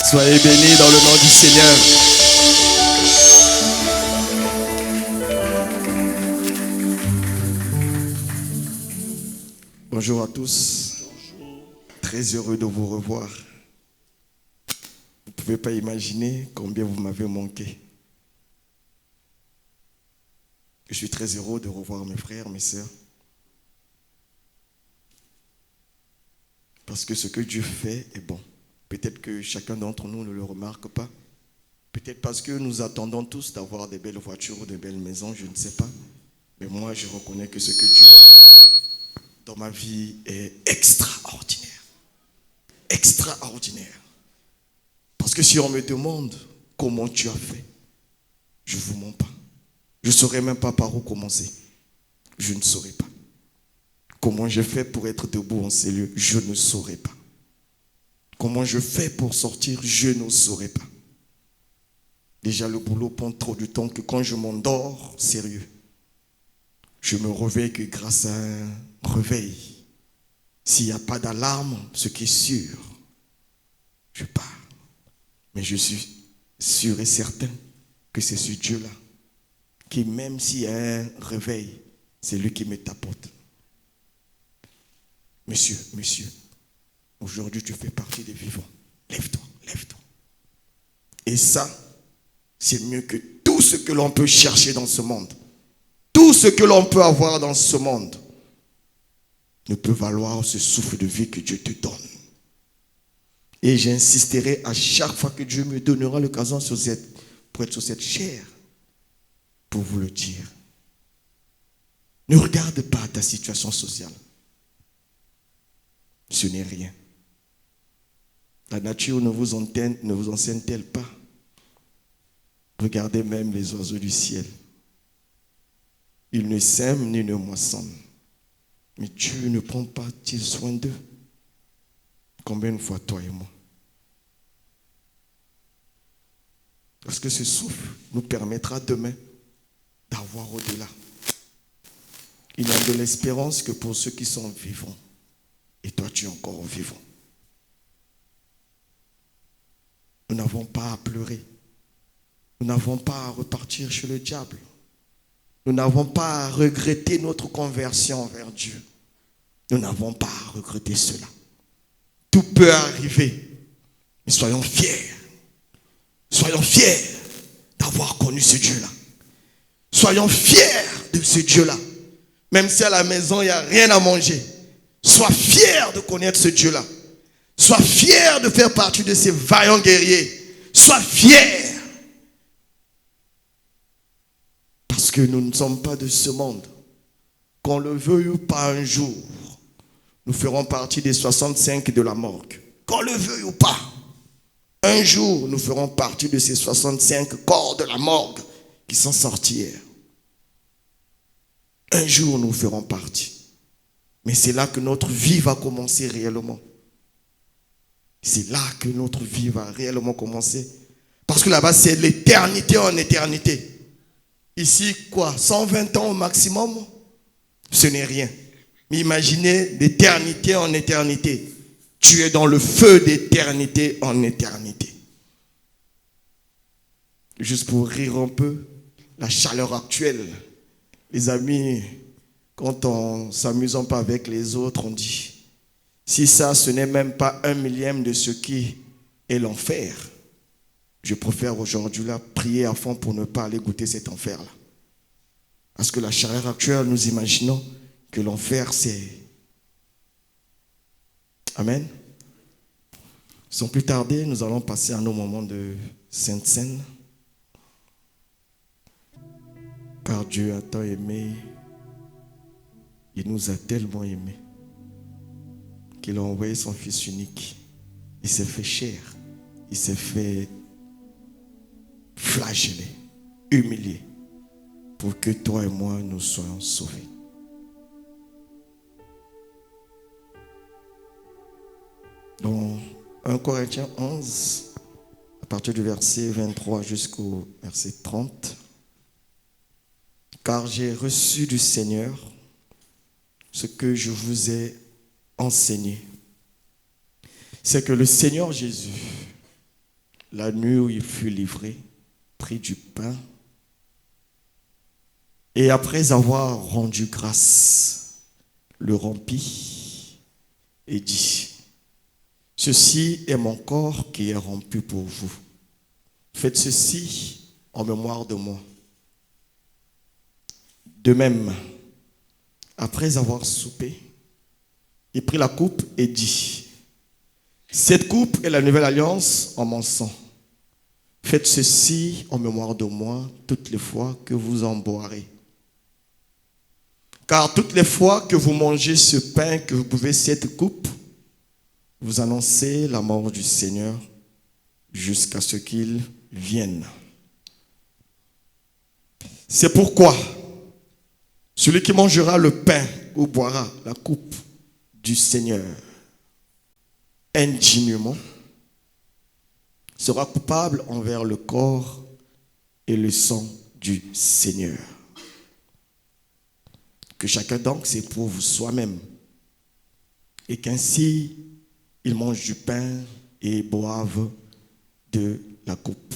Soyez bénis dans le nom du Seigneur. Bonjour à tous. Très heureux de vous revoir. Vous ne pouvez pas imaginer combien vous m'avez manqué. Je suis très heureux de revoir mes frères, mes sœurs. Parce que ce que Dieu fait est bon. Peut-être que chacun d'entre nous ne le remarque pas. Peut-être parce que nous attendons tous d'avoir des belles voitures ou des belles maisons, je ne sais pas. Mais moi, je reconnais que ce que Dieu fait dans ma vie est extraordinaire. Extraordinaire. Parce que si on me demande comment tu as fait, je ne vous mens pas. Je ne saurais même pas par où commencer. Je ne saurais pas. Comment je fais pour être debout en ces lieux, je ne saurais pas. Comment je fais pour sortir, je ne saurais pas. Déjà, le boulot prend trop de temps que quand je m'endors, sérieux, je me réveille que grâce à un réveil. S'il n'y a pas d'alarme, ce qui est sûr, je pars. Mais je suis sûr et certain que c'est ce Dieu-là qui, même s'il y a un réveil, c'est lui qui me tapote. Monsieur, aujourd'hui tu fais partie des vivants. Lève-toi, lève-toi. Et ça, c'est mieux que tout ce que l'on peut chercher dans ce monde. Tout ce que l'on peut avoir dans ce monde ne peut valoir ce souffle de vie que Dieu te donne. Et j'insisterai à chaque fois que Dieu me donnera l'occasion pour être sur cette chair, pour vous le dire. Ne regarde pas ta situation sociale. Ce n'est rien. La nature ne vous enseigne-t-elle pas? Regardez même les oiseaux du ciel. Ils ne sèment ni ne moissonnent. Mais Dieu ne prend pas-t-il soin d'eux? Combien de fois toi et moi? Parce que ce souffle nous permettra demain d'avoir au-delà. Il n'y a de l'espérance que pour ceux qui sont vivants. Et toi, tu es encore vivant. Nous n'avons pas à pleurer. Nous n'avons pas à repartir chez le diable. Nous n'avons pas à regretter notre conversion vers Dieu. Nous n'avons pas à regretter cela. Tout peut arriver. Mais soyons fiers. Soyons fiers d'avoir connu ce Dieu-là. Soyons fiers de ce Dieu-là. Même si à la maison, il n'y a rien à manger. Sois fier de connaître ce Dieu-là. Sois fier de faire partie de ces vaillants guerriers. Sois fier. Parce que nous ne sommes pas de ce monde. Qu'on le veuille ou pas un jour, nous ferons partie des 65 de la morgue. Qu'on le veuille ou pas, un jour, nous ferons partie de ces 65 corps de la morgue qui sont sortis hier. Un jour, nous ferons partie. Mais c'est là que notre vie va commencer réellement. C'est là que notre vie va réellement commencer. Parce que là-bas, c'est l'éternité en éternité. Ici, quoi? 120 ans au maximum? Ce n'est rien. Mais imaginez d'éternité en éternité. Tu es dans le feu d'éternité en éternité. Juste pour rire un peu, la chaleur actuelle. Les amis, quand on ne s'amuse pas avec les autres, on dit, si ça, ce n'est même pas 1/1000 de ce qui est l'enfer, je préfère aujourd'hui là prier à fond pour ne pas aller goûter cet enfer-là. Parce que la chaleur actuelle, nous imaginons que l'enfer, c'est... Amen. Sans plus tarder, nous allons passer à nos moments de Sainte Seine. Car Dieu a tant aimé, il nous a tellement aimés, qu'il a envoyé son Fils unique. Il s'est fait chair, il s'est fait flageller, humilier, pour que toi et moi, nous soyons sauvés. Dans 1 Corinthiens 11, à partir du verset 23 jusqu'au verset 30, car j'ai reçu du Seigneur ce que je vous ai enseigné. C'est que le Seigneur Jésus, la nuit où il fut livré, prit du pain et après avoir rendu grâce, le rompit et dit, ceci est mon corps qui est rompu pour vous. Faites ceci en mémoire de moi. De même, après avoir soupé, il prit la coupe et dit, cette coupe est la nouvelle alliance en mon sang. Faites ceci en mémoire de moi toutes les fois que vous en boirez. Car toutes les fois que vous mangez ce pain, que vous buvez cette coupe, vous annoncez la mort du Seigneur jusqu'à ce qu'il vienne. C'est pourquoi celui qui mangera le pain ou boira la coupe du Seigneur indignement sera coupable envers le corps et le sang du Seigneur. Que chacun donc s'éprouve soi-même et qu'ainsi il mange du pain et boive de la coupe.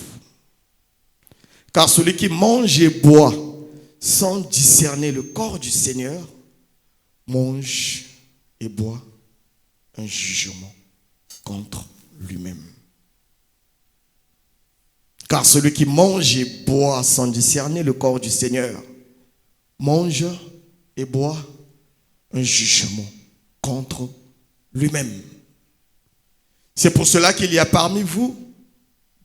Car celui qui mange et boit sans discerner le corps du Seigneur mange et boit un jugement contre lui-même. Car celui qui mange et boit sans discerner le corps du Seigneur mange et boit un jugement contre lui-même. C'est pour cela qu'il y a parmi vous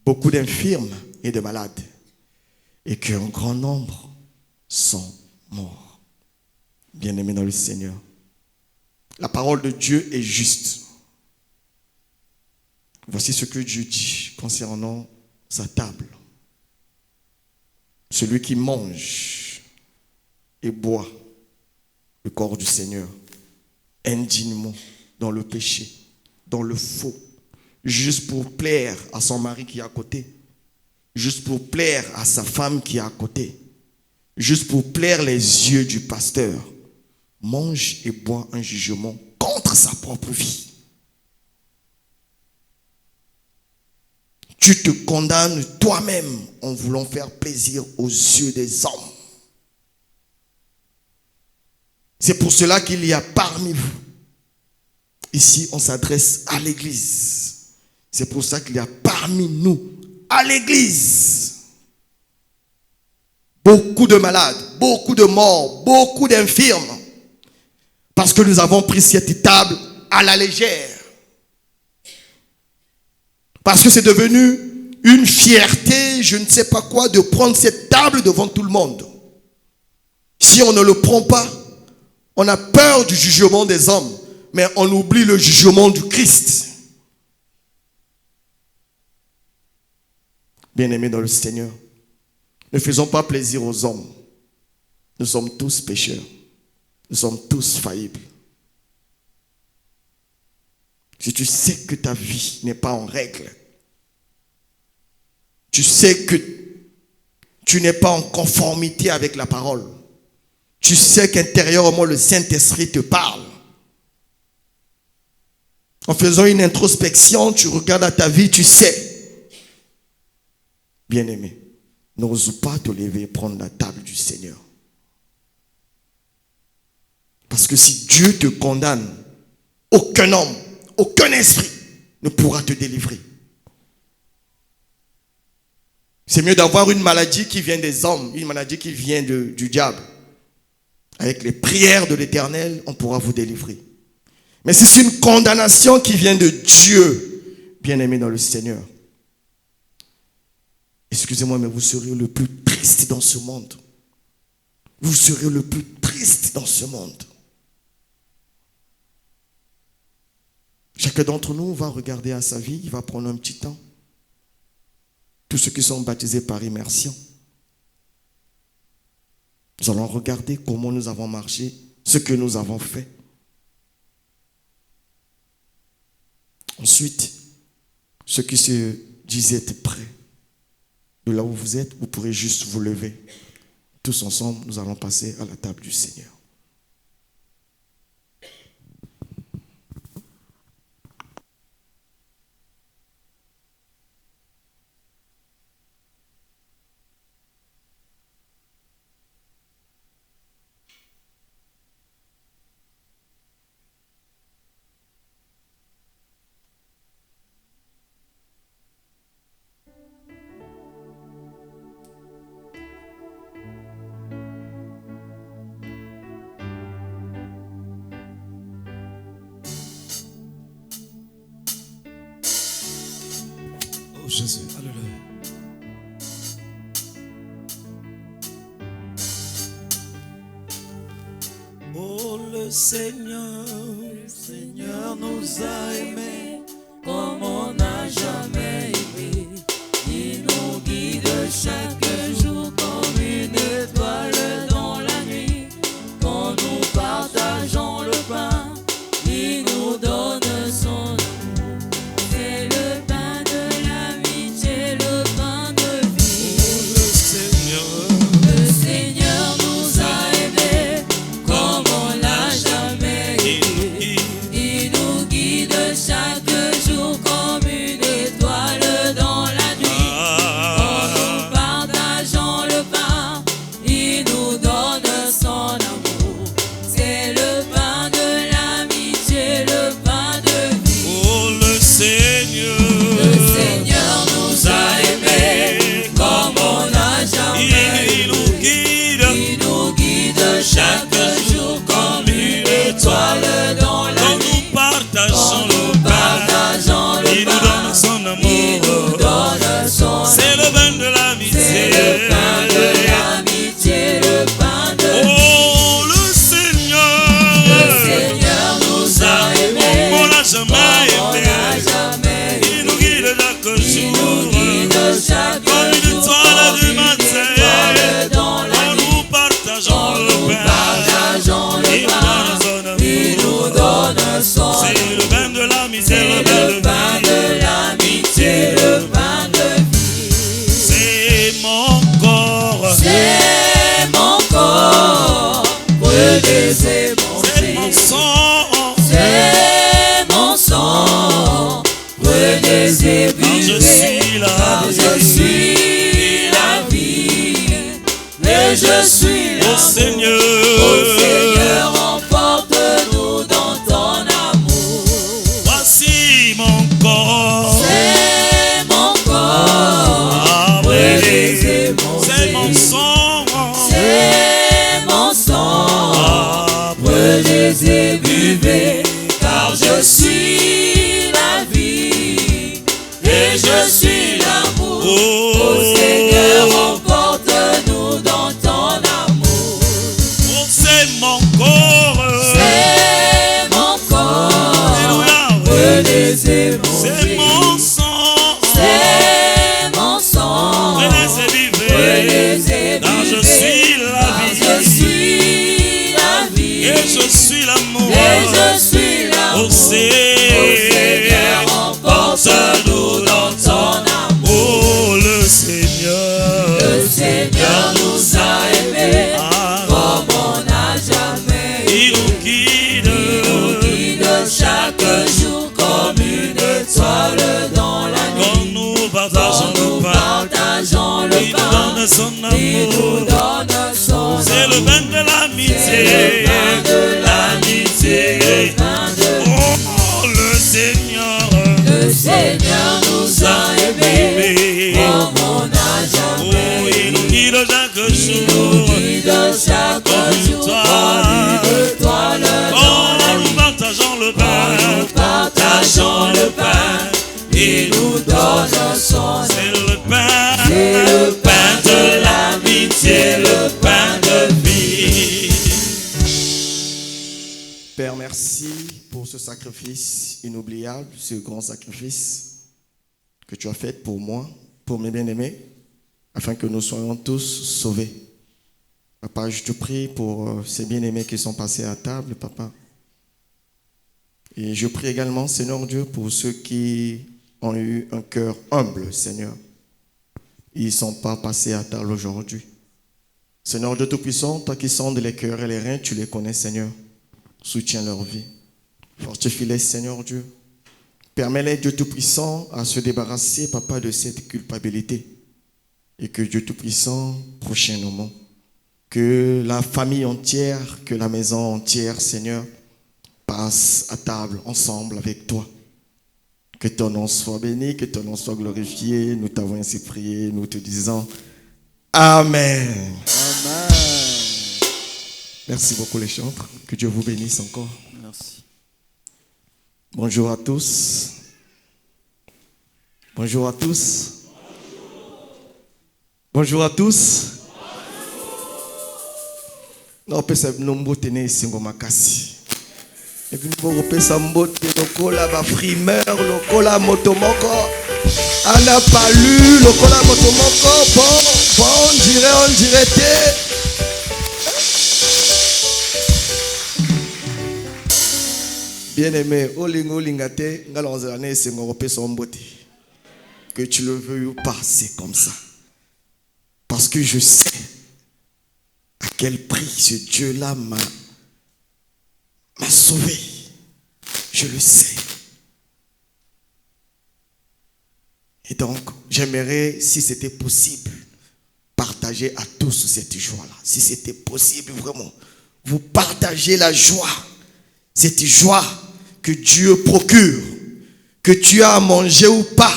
beaucoup d'infirmes et de malades, et qu'un grand nombre sont morts. Bien-aimés dans le Seigneur, la parole de Dieu est juste. Voici ce que Dieu dit concernant sa table. Celui qui mange et boit le corps du Seigneur indignement dans le péché, dans le faux, juste pour plaire à son mari qui est à côté, juste pour plaire à sa femme qui est à côté, juste pour plaire les yeux du pasteur, mange et boit un jugement contre sa propre vie. Tu te condamnes toi-même en voulant faire plaisir aux yeux des hommes. C'est pour cela qu'il y a parmi vous, ici on s'adresse à l'église, c'est pour ça qu'il y a parmi nous, à l'église, beaucoup de malades, beaucoup de morts, beaucoup d'infirmes, parce que nous avons pris cette table à la légère. Parce que c'est devenu une fierté, je ne sais pas quoi, de prendre cette table devant tout le monde. Si on ne le prend pas, on a peur du jugement des hommes, mais on oublie le jugement du Christ. Bien-aimés dans le Seigneur, ne faisons pas plaisir aux hommes. Nous sommes tous pécheurs. Nous sommes tous faillibles. Si tu sais que ta vie n'est pas en règle, tu sais que tu n'es pas en conformité avec la parole, tu sais qu'intérieurement le Saint-Esprit te parle. En faisant une introspection, tu regardes à ta vie, tu sais. Bien-aimé, n'ose pas te lever et prendre la table du Seigneur. Parce que si Dieu te condamne, aucun homme, aucun esprit ne pourra te délivrer. C'est mieux d'avoir une maladie qui vient des hommes, une maladie qui vient du diable. Avec les prières de l'Éternel, on pourra vous délivrer. Mais si c'est une condamnation qui vient de Dieu, bien-aimé dans le Seigneur, excusez-moi, mais vous serez le plus triste dans ce monde. Vous serez le plus triste dans ce monde. Chacun d'entre nous va regarder à sa vie, il va prendre un petit temps. Tous ceux qui sont baptisés par immersion, nous allons regarder comment nous avons marché, ce que nous avons fait. Ensuite, ceux qui se disent être prêts, de là où vous êtes, vous pourrez juste vous lever. Tous ensemble, nous allons passer à la table du Seigneur. Jésus. Alléluia. Oh, le Seigneur nous a aimés comme on n'a jamais aimé. Il nous guide chaque jour comme une étoile dans la nuit. Quand nous partageons le pain, il nous donne son amour. C'est le pain de l'amitié, le pain de vie. Le Seigneur nous a aimés comme on n'a jamais aimé. Il nous guide chaque jour comme une étoile dans la nuit. Quand nous partageons le pain, il nous donne son amour. C'est le pain de l'amitié, le pain de vie. Oh, le Seigneur nous a aimés comme on n'a jamais il nous guide. Il nous guide chaque jour comme une étoile dans la Quand nuit. nous partageons Nous le pain, partageons le il nous pain, donne son il nous amour. donne son C'est le pain de l'amitié. C'est le pain de l'amitié, le pain de Oh, le Seigneur nous a aimés on n'a jamais comme on aimé. n'a jamais Il nous guide chaque Il nous jour guide chaque comme une jour étoile comme du une matin. étoile dans la Quand nuit. nous partageons Quand le nous pain, partageons il le nous pain, donne son il nous amour. donne son C'est amour. le pain de l'amitié, C'est le pain de l'amitié, le pain de vie. C'est mon corps, C'est mon corps, brûlé, c'est mon c'est mon sang. sang. C'est mon sang, brûlé et Car je buvé. suis la Car je vie. suis la vie, et je suis Au l'amour. Seigneur, Ô Seigneur, emporte-nous dans ton amour. voici mon corps. C'est mon corps, brûlé, c'est C'est mon sang. C'est mon sang, brûlé et buvé. Car je suis la vie, et je suis l'amour. Ô Seigneur, emporte-nous dans ton amour. Oh, c'est mon corps. C'est mon corps, Alléluia. brûlé et C'est buvé. mon sang. C'est mon sang, Brûlé brûlé et et car je buvé. suis la Car je vie. suis la vie, Et je suis l'amour. et je suis l'amour. Au Seigneur, emporte-nous dans ton amour. Oh, le Seigneur. Le Seigneur nous a aimés Ah, comme on n'a jamais il aimé. nous guide. Il nous guide chaque jour comme une étoile dans la Quand nuit. nous partageons Quand nous le pain, partageons le il nous pain, donne son il nous amour. donne son C'est le amour. pain de C'est l'amitié. le pain de l'amitié, le pain de Oh, le Seigneur. Le Seigneur nous a aimés comme on n'a Oh, jamais il nous aimé. guide chaque Il nous jour. guide chaque jour comme une étoile dans Quand la nous nuit. partageons le Quand nous pain, partageons le pain, il nous donne son c'est amour. le pain. C'est le pain de l'amitié, le pain de vie. Père, merci pour ce sacrifice inoubliable, ce grand sacrifice que tu as fait pour moi, pour mes bien-aimés, afin que nous soyons tous sauvés. Papa, je te prie pour ces bien-aimés qui sont passés à table, papa. Et je prie également, Seigneur Dieu, pour ceux qui ont eu un cœur humble, Seigneur. Ils ne sont pas passés à table aujourd'hui. Seigneur Dieu Tout-Puissant, toi qui sondes les cœurs et les reins, tu les connais, Seigneur. Soutiens leur vie. Fortifie-les, Seigneur Dieu. Permets-les, Dieu Tout-Puissant, à se débarrasser, papa, de cette culpabilité. Et que Dieu Tout-Puissant, prochainement, que la famille entière, que la maison entière, Seigneur, passe à table ensemble avec toi. Que ton nom soit béni, que ton nom soit glorifié. Nous t'avons ainsi prié, nous te disons Amen. Amen. Merci beaucoup les chantres. Que Dieu vous bénisse encore. Merci. Bonjour à tous. Bonjour à tous. Bonjour à tous. Non, pesa mnombote ne singo makasi. Et puis nous pesa mbote lokola ba frimeur lokola motomoko. On n'a pas lu lokola motomoko. Bon, on dirait te. Bien-aimé, olingo lingate ngalonzane singo pesa mbote. Que tu le veuilles ou pas, c'est comme ça. Parce que je sais à quel prix ce Dieu-là m'a sauvé. Je le sais. Et donc, j'aimerais, si c'était possible, partager à tous cette joie-là. Si c'était possible, vraiment, vous partagez la joie. Cette joie que Dieu procure, que tu as à manger ou pas.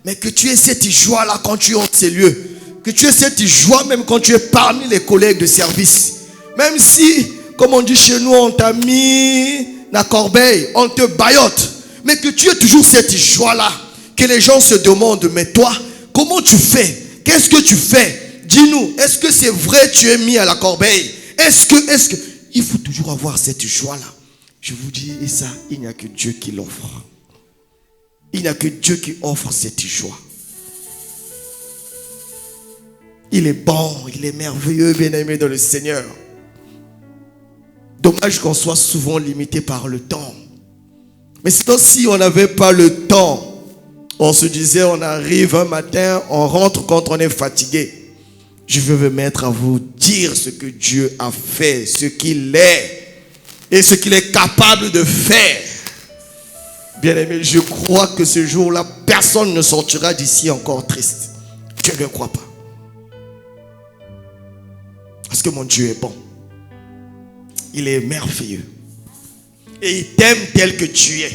Mais que tu aies cette joie-là quand tu es en ces lieux. Que tu aies cette joie même quand tu es parmi les collègues de service. Même si, comme on dit chez nous, on t'a mis la corbeille, on te baillote. Mais que tu aies toujours cette joie-là. Que les gens se demandent, mais toi, comment tu fais? Qu'est-ce que tu fais? Dis-nous, est-ce que c'est vrai tu es mis à la corbeille? Est-ce que... Il faut toujours avoir cette joie-là. Je vous dis, et ça, il n'y a que Dieu qui l'offre. Il n'y a que Dieu qui offre cette joie. Il est bon, il est merveilleux, bien-aimé dans le Seigneur. Dommage qu'on soit souvent limité par le temps. Mais sinon, si on n'avait pas le temps, on se disait, on arrive un matin, on rentre quand on est fatigué. Je veux me mettre à vous dire ce que Dieu a fait, ce qu'il est et ce qu'il est capable de faire. Bien-aimé, je crois que ce jour-là, personne ne sortira d'ici encore triste. Je ne crois pas. Parce que mon Dieu est bon. Il est merveilleux. Et il t'aime tel que tu es.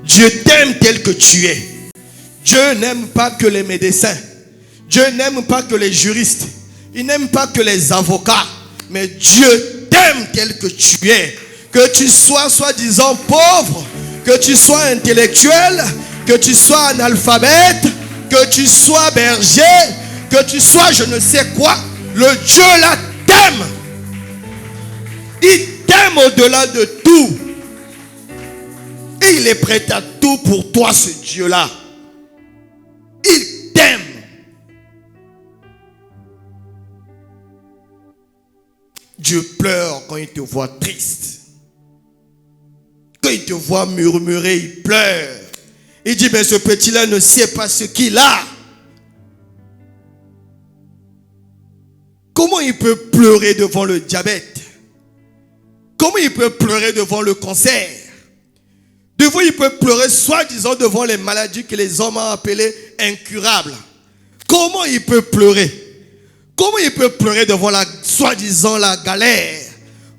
Dieu t'aime tel que tu es. Dieu n'aime pas que les médecins. Dieu n'aime pas que les juristes. Il n'aime pas que les avocats. Mais Dieu t'aime tel que tu es. Que tu sois soi-disant pauvre, que tu sois intellectuel, que tu sois analphabète, que tu sois berger, que tu sois je ne sais quoi, le Dieu là t'aime. Il t'aime au-delà de tout. Et il est prêt à tout pour toi, ce Dieu là. Il t'aime. Dieu pleure quand il te voit triste. Quand il te voit murmurer, il pleure. Il dit, mais ce petit-là ne sait pas ce qu'il a. Comment il peut pleurer devant le diabète? Comment il peut pleurer devant le cancer? Devant, il peut pleurer soi-disant devant les maladies que les hommes ont appelées incurables. Comment il peut pleurer? Comment il peut pleurer devant la soi-disant la galère?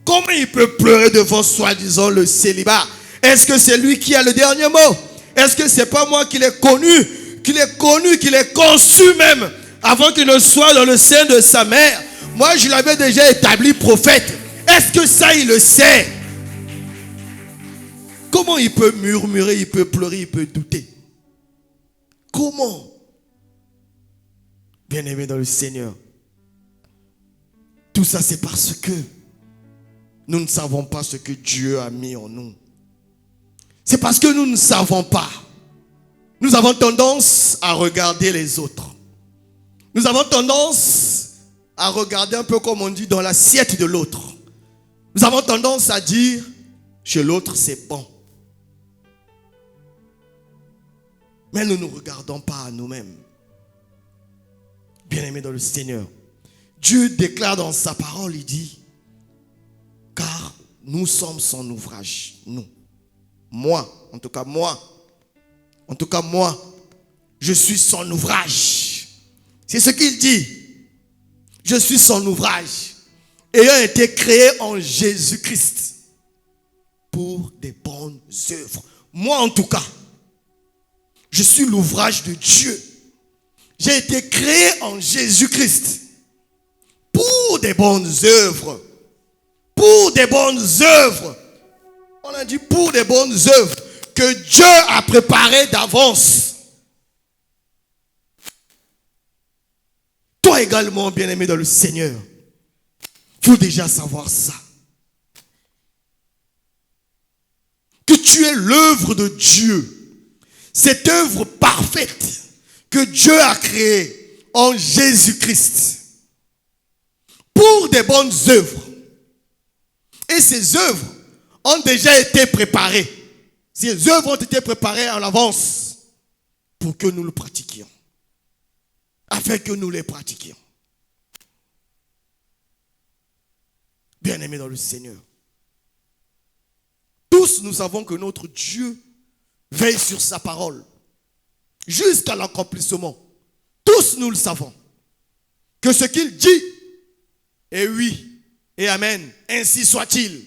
Comment il peut pleurer devant soi-disant le célibat? Est-ce que c'est lui qui a le dernier mot? Est-ce que c'est pas moi qui l'ai connu, qui l'ai conçu même avant qu'il ne soit dans le sein de sa mère? Moi, je l'avais déjà établi prophète. Est-ce que ça, il le sait? Comment il peut murmurer, il peut pleurer, il peut douter? Comment? Bien-aimé dans le Seigneur, tout ça, c'est parce que nous ne savons pas ce que Dieu a mis en nous. C'est parce que nous ne savons pas. Nous avons tendance à regarder les autres. Nous avons tendance à regarder un peu comme on dit dans l'assiette de l'autre. Nous avons tendance à dire, chez l'autre c'est bon. Mais nous ne nous regardons pas à nous-mêmes. Bien-aimés dans le Seigneur, Dieu déclare dans sa parole, il dit, car nous sommes son ouvrage, nous. Moi, en tout cas moi, je suis son ouvrage. C'est ce qu'il dit. Je suis son ouvrage, ayant été créé en Jésus-Christ pour des bonnes œuvres. Moi, en tout cas, je suis l'ouvrage de Dieu. J'ai été créé en Jésus-Christ pour des bonnes œuvres. Pour des bonnes œuvres. On a dit pour des bonnes œuvres que Dieu a préparées d'avance. Toi également, bien-aimé dans le Seigneur, il faut déjà savoir ça. Que tu es l'œuvre de Dieu. Cette œuvre parfaite que Dieu a créée en Jésus-Christ. Pour des bonnes œuvres. Et ces œuvres ont déjà été préparées. Ces œuvres ont été préparées en avance pour que nous le pratiquions. Afin que nous les pratiquions. Bien-aimés dans le Seigneur. Tous nous savons que notre Dieu veille sur sa parole jusqu'à l'accomplissement. Tous nous le savons. Que ce qu'il dit est oui et amen. Ainsi soit-il.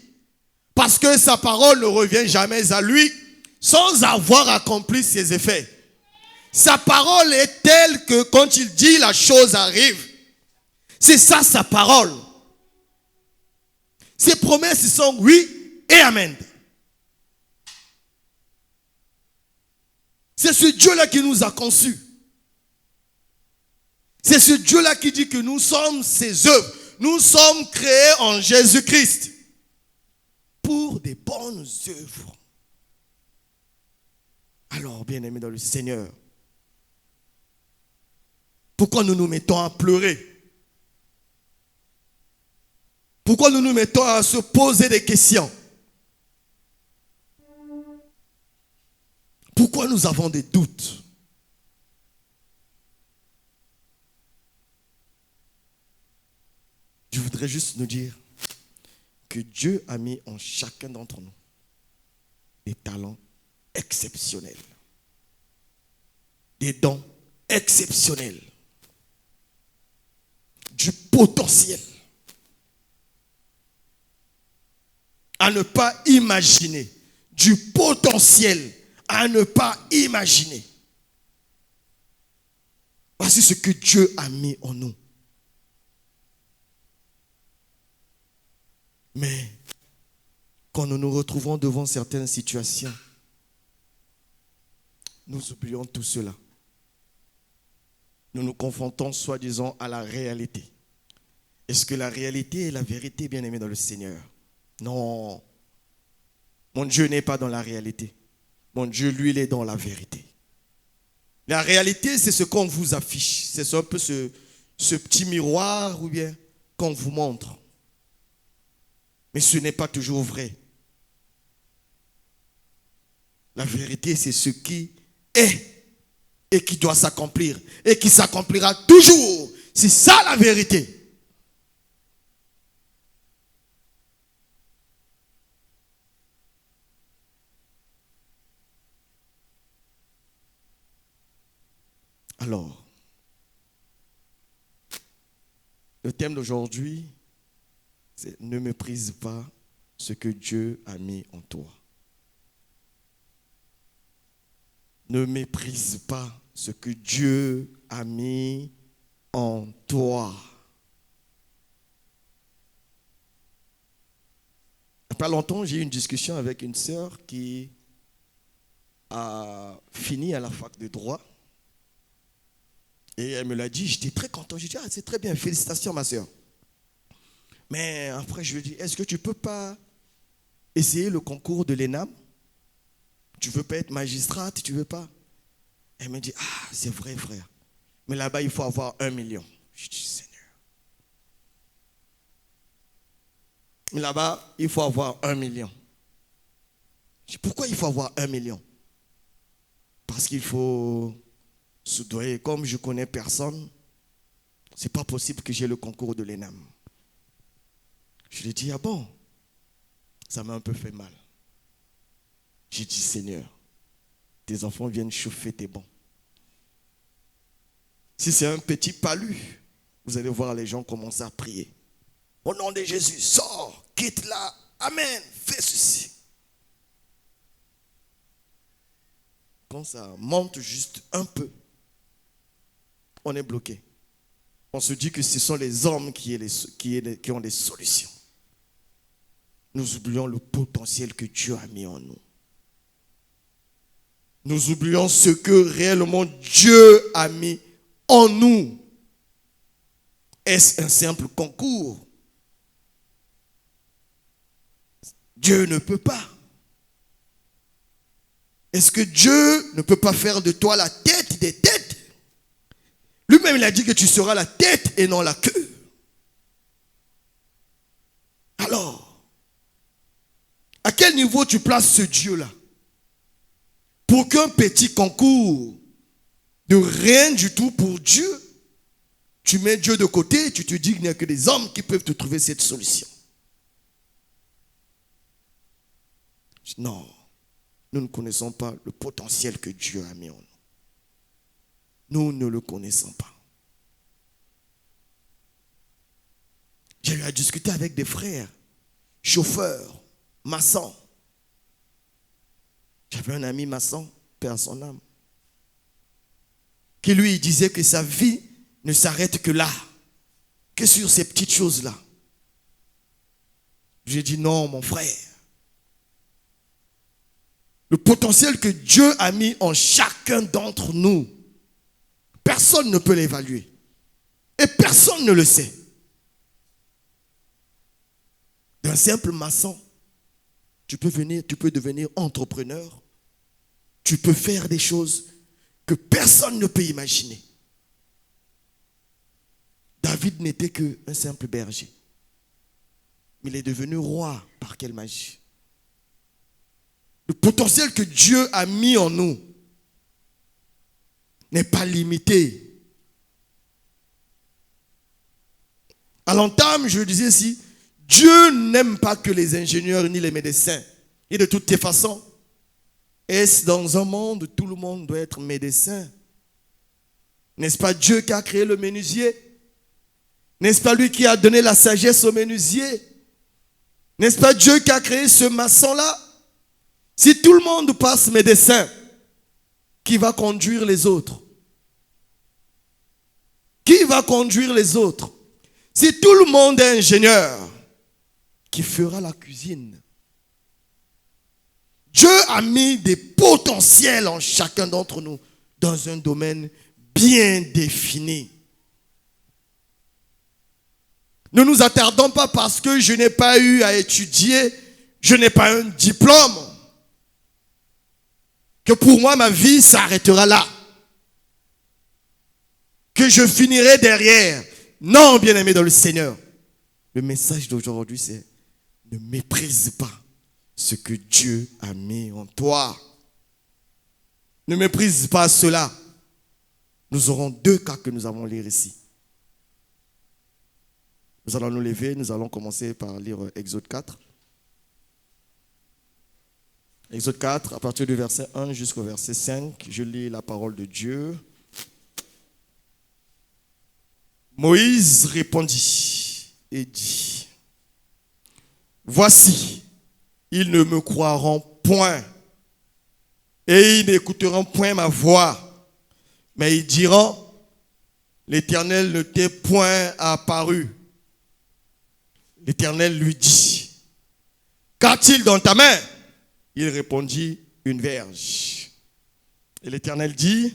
Parce que sa parole ne revient jamais à lui sans avoir accompli ses effets. Sa parole est telle que quand il dit, la chose arrive. C'est ça sa parole. Ses promesses sont oui et amen. C'est ce Dieu-là qui nous a conçus. C'est ce Dieu-là qui dit que nous sommes ses œuvres. Nous sommes créés en Jésus-Christ pour des bonnes œuvres. Alors, bien-aimés dans le Seigneur, pourquoi nous nous mettons à pleurer? Pourquoi nous nous mettons à se poser des questions? Pourquoi nous avons des doutes? Je voudrais juste nous dire que Dieu a mis en chacun d'entre nous des talents exceptionnels, des dons exceptionnels, du potentiel à ne pas imaginer, du potentiel à ne pas imaginer. Voici ce que Dieu a mis en nous. Mais quand nous nous retrouvons devant certaines situations, nous oublions tout cela. Nous nous confrontons soi-disant à la réalité. Est-ce que la réalité est la vérité, bien-aimé dans le Seigneur? Non. Mon Dieu n'est pas dans la réalité. Mon Dieu, lui, il est dans la vérité. La réalité, c'est ce qu'on vous affiche. C'est un peu ce petit miroir ou bien qu'on vous montre. Mais ce n'est pas toujours vrai. La vérité, c'est ce qui est et qui doit s'accomplir et qui s'accomplira toujours. C'est ça la vérité. Alors, le thème d'aujourd'hui, c'est « Ne méprise pas ce que Dieu a mis en toi ». Ne méprise pas ce que Dieu a mis en toi. Il n'y a pas longtemps, j'ai eu une discussion avec une sœur qui a fini à la fac de droit. Et elle me l'a dit, j'étais très content. J'ai dit, ah, c'est très bien, félicitations ma sœur. Mais après, je lui ai dit, est-ce que tu ne peux pas essayer le concours de l'ENAM? Tu ne veux pas être magistrate, tu ne veux pas? Elle me dit, ah, c'est vrai, frère. Mais là-bas, il faut avoir 1 million. Je dis, Seigneur. Mais là-bas, il faut avoir 1 million. Je dis, pourquoi il faut avoir 1 million? Parce qu'il faut soudoyer. Comme je ne connais personne, ce n'est pas possible que j'ai le concours de l'ENAM. Je lui ai dit, ah bon? Ça m'a un peu fait mal. J'ai dit, Seigneur, tes enfants viennent chauffer tes bancs. Si c'est un petit palu, vous allez voir les gens commencer à prier. Au nom de Jésus, sors, quitte là, amen, fais ceci. Quand ça monte juste un peu, on est bloqué. On se dit que ce sont les hommes qui ont des solutions. Nous oublions le potentiel que Dieu a mis en nous. Nous oublions ce que réellement Dieu a mis en nous. Est-ce un simple concours? Dieu ne peut pas. Est-ce que Dieu ne peut pas faire de toi la tête des têtes? Lui-même, il a dit que tu seras la tête et non la queue. Alors, à quel niveau tu places ce Dieu-là? Pour qu'un petit concours de rien du tout pour Dieu, tu mets Dieu de côté et tu te dis qu'il n'y a que des hommes qui peuvent te trouver cette solution. Non, nous ne connaissons pas le potentiel que Dieu a mis en nous. Nous ne le connaissons pas. J'ai eu à discuter avec des frères, chauffeurs, maçons. J'avais un ami maçon, paix à son âme, qui lui disait que sa vie ne s'arrête que là, que sur ces petites choses-là. J'ai dit non, mon frère. Le potentiel que Dieu a mis en chacun d'entre nous, personne ne peut l'évaluer. Et personne ne le sait. D'un simple maçon, tu peux devenir entrepreneur. Tu peux faire des choses que personne ne peut imaginer. David n'était qu'un simple berger. Il est devenu roi. Par quelle magie? Le potentiel que Dieu a mis en nous n'est pas limité. À l'entame, je le disais ici, Dieu n'aime pas que les ingénieurs ni les médecins. Et de toutes les façons, est-ce dans un monde où tout le monde doit être médecin? N'est-ce pas Dieu qui a créé le menuisier? N'est-ce pas lui qui a donné la sagesse au menuisier? N'est-ce pas Dieu qui a créé ce maçon-là? Si tout le monde passe médecin, qui va conduire les autres? Qui va conduire les autres? Si tout le monde est ingénieur, qui fera la cuisine? Dieu a mis des potentiels en chacun d'entre nous dans un domaine bien défini. Ne nous attardons pas parce que je n'ai pas eu à étudier, je n'ai pas un diplôme, que pour moi ma vie s'arrêtera là, que je finirai derrière. Non, bien-aimé dans le Seigneur. Le message d'aujourd'hui, c'est: ne méprise pas ce que Dieu a mis en toi. Ne méprise pas cela. Nous aurons deux cas que nous allons lire ici. Nous allons nous lever, nous allons commencer par lire Exode 4. Exode 4, à partir du verset 1 jusqu'au verset 5, je lis la parole de Dieu. Moïse répondit et dit: voici, ils ne me croiront point et ils n'écouteront point ma voix, mais ils diront: l'Éternel ne t'est point apparu. L'Éternel lui dit: qu'a-t-il dans ta main? Il répondit: une verge. Et l'Éternel dit: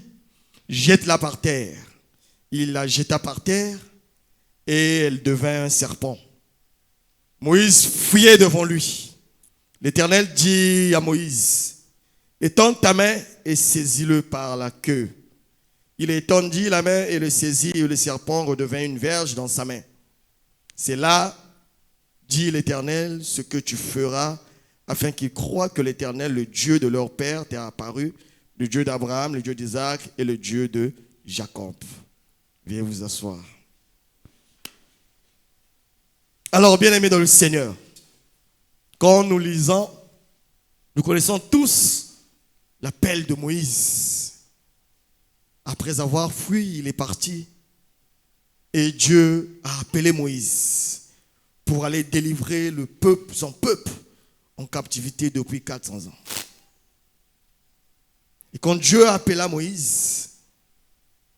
jette-la par terre. Il la jeta par terre et elle devint un serpent. Moïse fuyait devant lui. L'Éternel dit à Moïse: étends ta main et saisis-le par la queue. Il étendit la main et le saisit, et le serpent redevint une verge dans sa main. C'est là, dit l'Éternel, ce que tu feras, afin qu'ils croient que l'Éternel, le Dieu de leur père, t'est apparu, le Dieu d'Abraham, le Dieu d'Isaac et le Dieu de Jacob. Viens vous asseoir. Alors, bien-aimés dans le Seigneur, quand nous lisons, nous connaissons tous l'appel de Moïse. Après avoir fui, il est parti. Et Dieu a appelé Moïse pour aller délivrer le peuple, son peuple, en captivité depuis 400 ans. Et quand Dieu appela Moïse,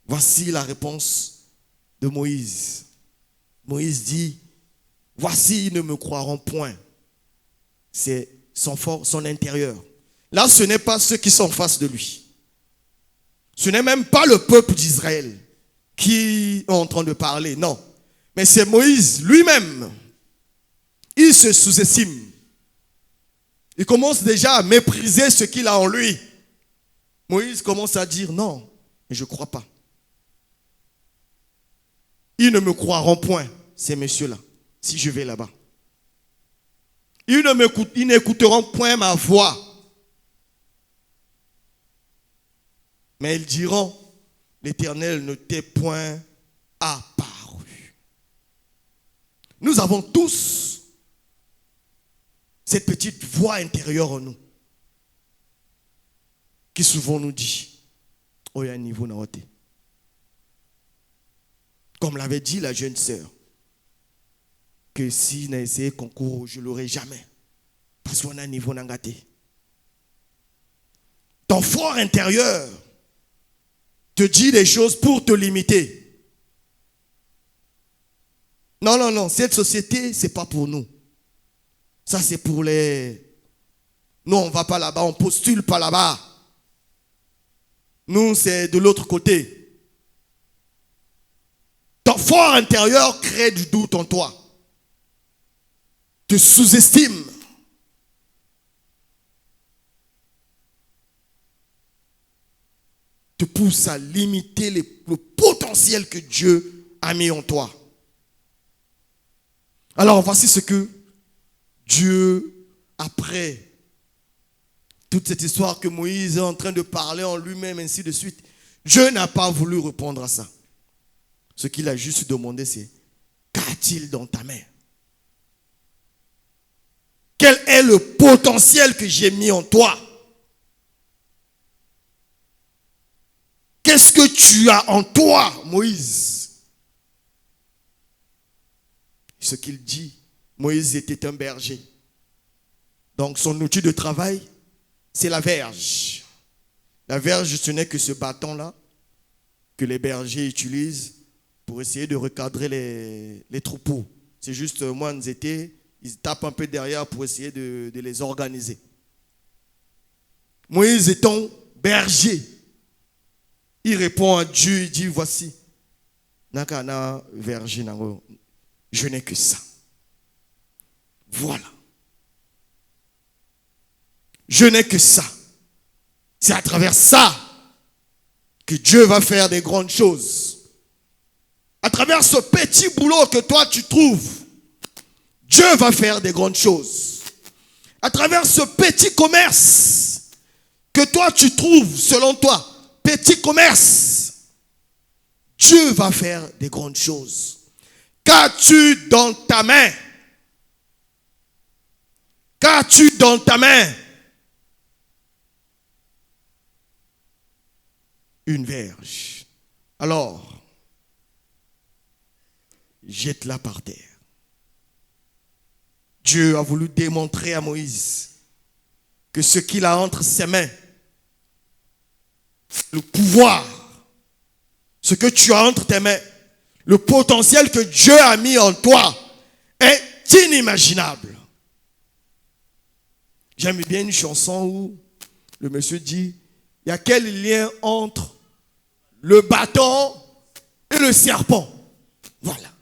voici la réponse de Moïse. Moïse dit: voici, ils ne me croiront point. C'est son intérieur. Là, ce n'est pas ceux qui sont en face de lui. Ce n'est même pas le peuple d'Israël qui est en train de parler. Non. Mais c'est Moïse lui-même. Il se sous-estime. Il commence déjà à mépriser ce qu'il a en lui. Moïse commence à dire non, mais je ne crois pas. Ils ne me croiront point, ces messieurs-là, si je vais là-bas. Ils n'écouteront point ma voix. Mais ils diront, l'Éternel ne t'est point apparu. Nous avons tous cette petite voix intérieure en nous qui souvent nous dit, oh, il y a un niveau dans votre. Comme l'avait dit la jeune sœur, que si n'a essayé concours, je ne l'aurai jamais. Parce qu'on a un niveau dans gâté. Ton fort intérieur te dit des choses pour te limiter. Non, non, non, cette société, ce n'est pas pour nous. Ça, c'est pour les... Nous, on ne va pas là-bas, on ne postule pas là-bas. Nous, c'est de l'autre côté. Ton fort intérieur crée du doute en toi. Te sous-estime. Te pousse à limiter le potentiel que Dieu a mis en toi. Alors, voici ce que Dieu, après toute cette histoire que Moïse est en train de parler en lui-même, ainsi de suite, Dieu n'a pas voulu répondre à ça. Ce qu'il a juste demandé, c'est qu'a-t-il dans ta main? Quel est le potentiel que j'ai mis en toi? Qu'est-ce que tu as en toi, Moïse? Ce qu'il dit, Moïse était un berger. Donc son outil de travail, c'est la verge. La verge, ce n'est que ce bâton-là que les bergers utilisent pour essayer de recadrer les troupeaux. C'est juste, moi, ils tapent un peu derrière pour essayer de les organiser. Moïse étant berger, il répond à Dieu, il dit, voici, Nakana verger, je n'ai que ça. Voilà. Je n'ai que ça. C'est à travers ça que Dieu va faire des grandes choses. À travers ce petit boulot que toi tu trouves, Dieu va faire des grandes choses. À travers ce petit commerce que toi tu trouves, selon toi, petit commerce, Dieu va faire des grandes choses. Qu'as-tu dans ta main? Qu'as-tu dans ta main? Une verge. Alors, jette-la par terre. Dieu a voulu démontrer à Moïse que ce qu'il a entre ses mains, le pouvoir, ce que tu as entre tes mains, le potentiel que Dieu a mis en toi est inimaginable. J'aime bien une chanson où le monsieur dit, il y a quel lien entre le bâton et le serpent? Voilà.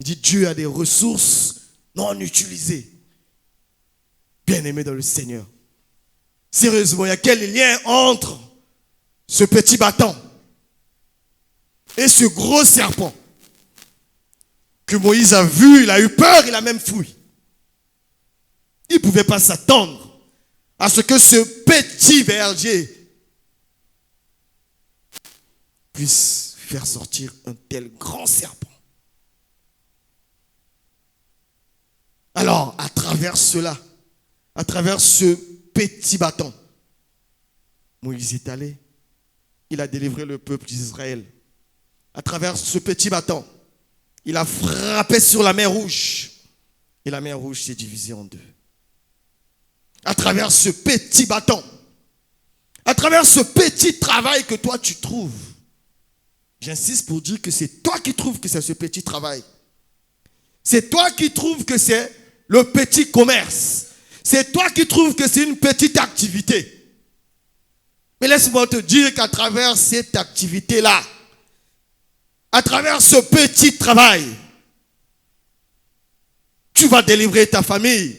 Il dit, Dieu a des ressources non utilisées. Bien-aimé dans le Seigneur. Sérieusement, il y a quel lien entre ce petit bâton et ce gros serpent que Moïse a vu, il a eu peur, il a même fui. Il ne pouvait pas s'attendre à ce que ce petit berger puisse faire sortir un tel grand serpent. Alors, à travers cela, à travers ce petit bâton, Moïse est allé, il a délivré le peuple d'Israël. À travers ce petit bâton, il a frappé sur la mer Rouge. Et la mer Rouge s'est divisée en deux. À travers ce petit bâton, à travers ce petit travail que toi tu trouves, j'insiste pour dire que c'est toi qui trouves que c'est ce petit travail. C'est toi qui trouves que c'est le petit commerce. C'est toi qui trouves que c'est une petite activité. Mais laisse-moi te dire qu'à travers cette activité-là, à travers ce petit travail, tu vas délivrer ta famille.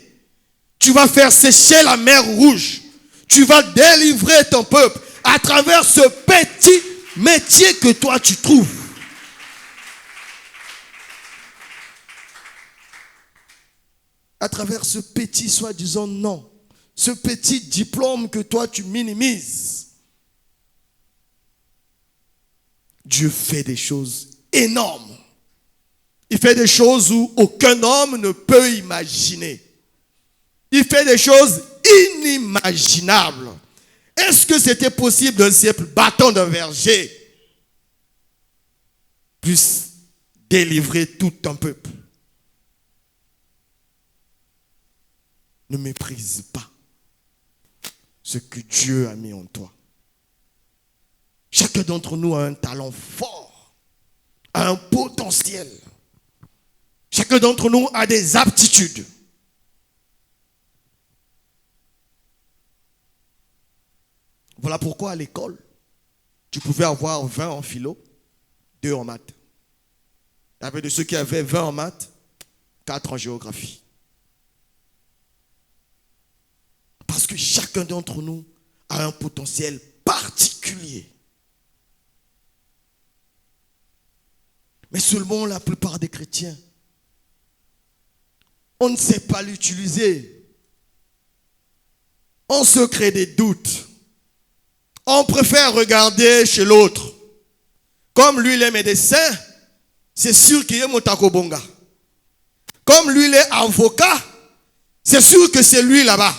Tu vas faire sécher la mer Rouge. Tu vas délivrer ton peuple à travers ce petit métier que toi tu trouves. À travers ce petit soi-disant nom, ce petit diplôme que toi tu minimises. Dieu fait des choses énormes. Il fait des choses où aucun homme ne peut imaginer. Il fait des choses inimaginables. Est-ce que c'était possible d'un simple bâton d'un verger puisse délivrer tout un peuple? Ne méprise pas ce que Dieu a mis en toi. Chacun d'entre nous a un talent fort, a un potentiel. Chacun d'entre nous a des aptitudes. Voilà pourquoi à l'école, tu pouvais avoir 20 en philo, 2 en maths. Il y avait de ceux qui avaient 20 en maths, 4 en géographie. Parce que chacun d'entre nous a un potentiel particulier. Mais seulement la plupart des chrétiens, on ne sait pas l'utiliser. On se crée des doutes. On préfère regarder chez l'autre. Comme lui, il est médecin, c'est sûr qu'il est Motakobonga. Comme lui, il est avocat, c'est sûr que c'est lui là-bas.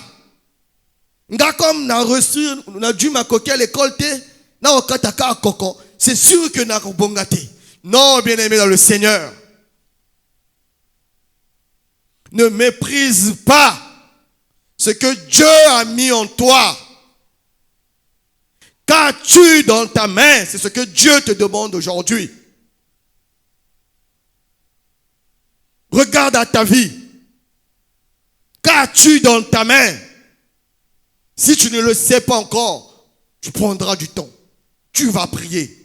Comme on a dû m'accoquer à l'école, c'est sûr que n'a bongate. Non, bien-aimé dans le Seigneur. Ne méprise pas ce que Dieu a mis en toi. Qu'as-tu dans ta main? C'est ce que Dieu te demande aujourd'hui. Regarde à ta vie. Qu'as-tu dans ta main? Si tu ne le sais pas encore, tu prendras du temps. Tu vas prier.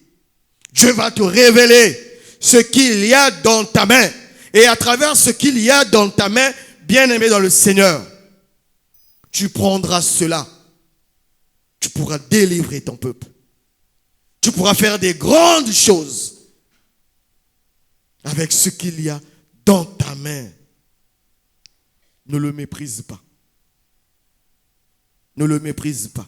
Dieu va te révéler ce qu'il y a dans ta main. Et à travers ce qu'il y a dans ta main, bien-aimé dans le Seigneur, tu prendras cela. Tu pourras délivrer ton peuple. Tu pourras faire des grandes choses avec ce qu'il y a dans ta main. Ne le méprise pas. Ne le méprise pas.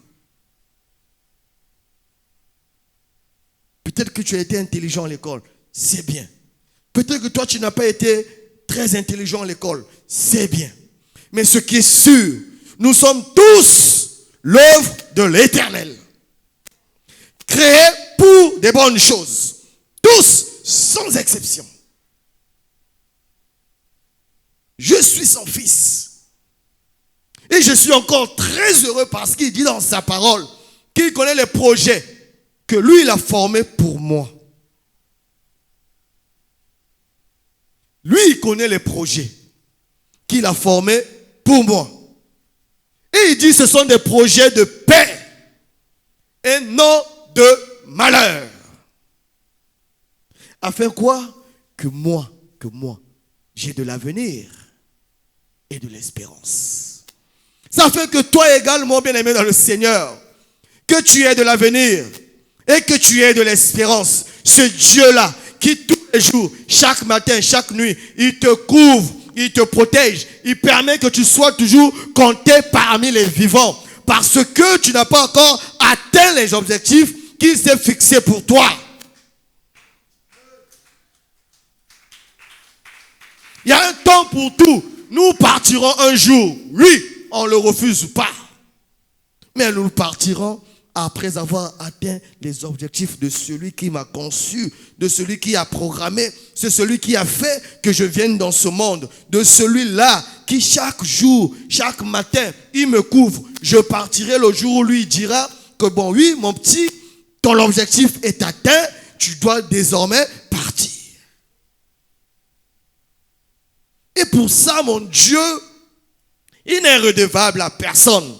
Peut-être que tu as été intelligent à l'école, c'est bien. Peut-être que toi, tu n'as pas été très intelligent à l'école, c'est bien. Mais ce qui est sûr, nous sommes tous l'œuvre de l'Éternel. Créés pour des bonnes choses. Tous, sans exception. Je suis son fils. Et je suis encore très heureux parce qu'il dit dans sa parole qu'il connaît les projets que lui, il a formés pour moi. Lui, il connaît les projets qu'il a formés pour moi. Et il dit ce sont des projets de paix et non de malheur. Afin quoi? Que moi, j'ai de l'avenir et de l'espérance. Ça fait que toi également, bien-aimé dans le Seigneur, que tu aies de l'avenir et que tu aies de l'espérance. Ce Dieu-là qui tous les jours, chaque matin, chaque nuit, il te couvre, il te protège. Il permet que tu sois toujours compté parmi les vivants. Parce que tu n'as pas encore atteint les objectifs qu'il s'est fixés pour toi. Il y a un temps pour tout. Nous partirons un jour. Oui, on ne le refuse pas. Mais nous partirons après avoir atteint les objectifs de celui qui m'a conçu, de celui qui a programmé, c'est celui qui a fait que je vienne dans ce monde, de celui-là qui chaque jour, chaque matin, il me couvre. Je partirai le jour où lui dira que bon, oui, mon petit, ton objectif est atteint, tu dois désormais partir. Et pour ça, mon Dieu, il n'est redevable à personne.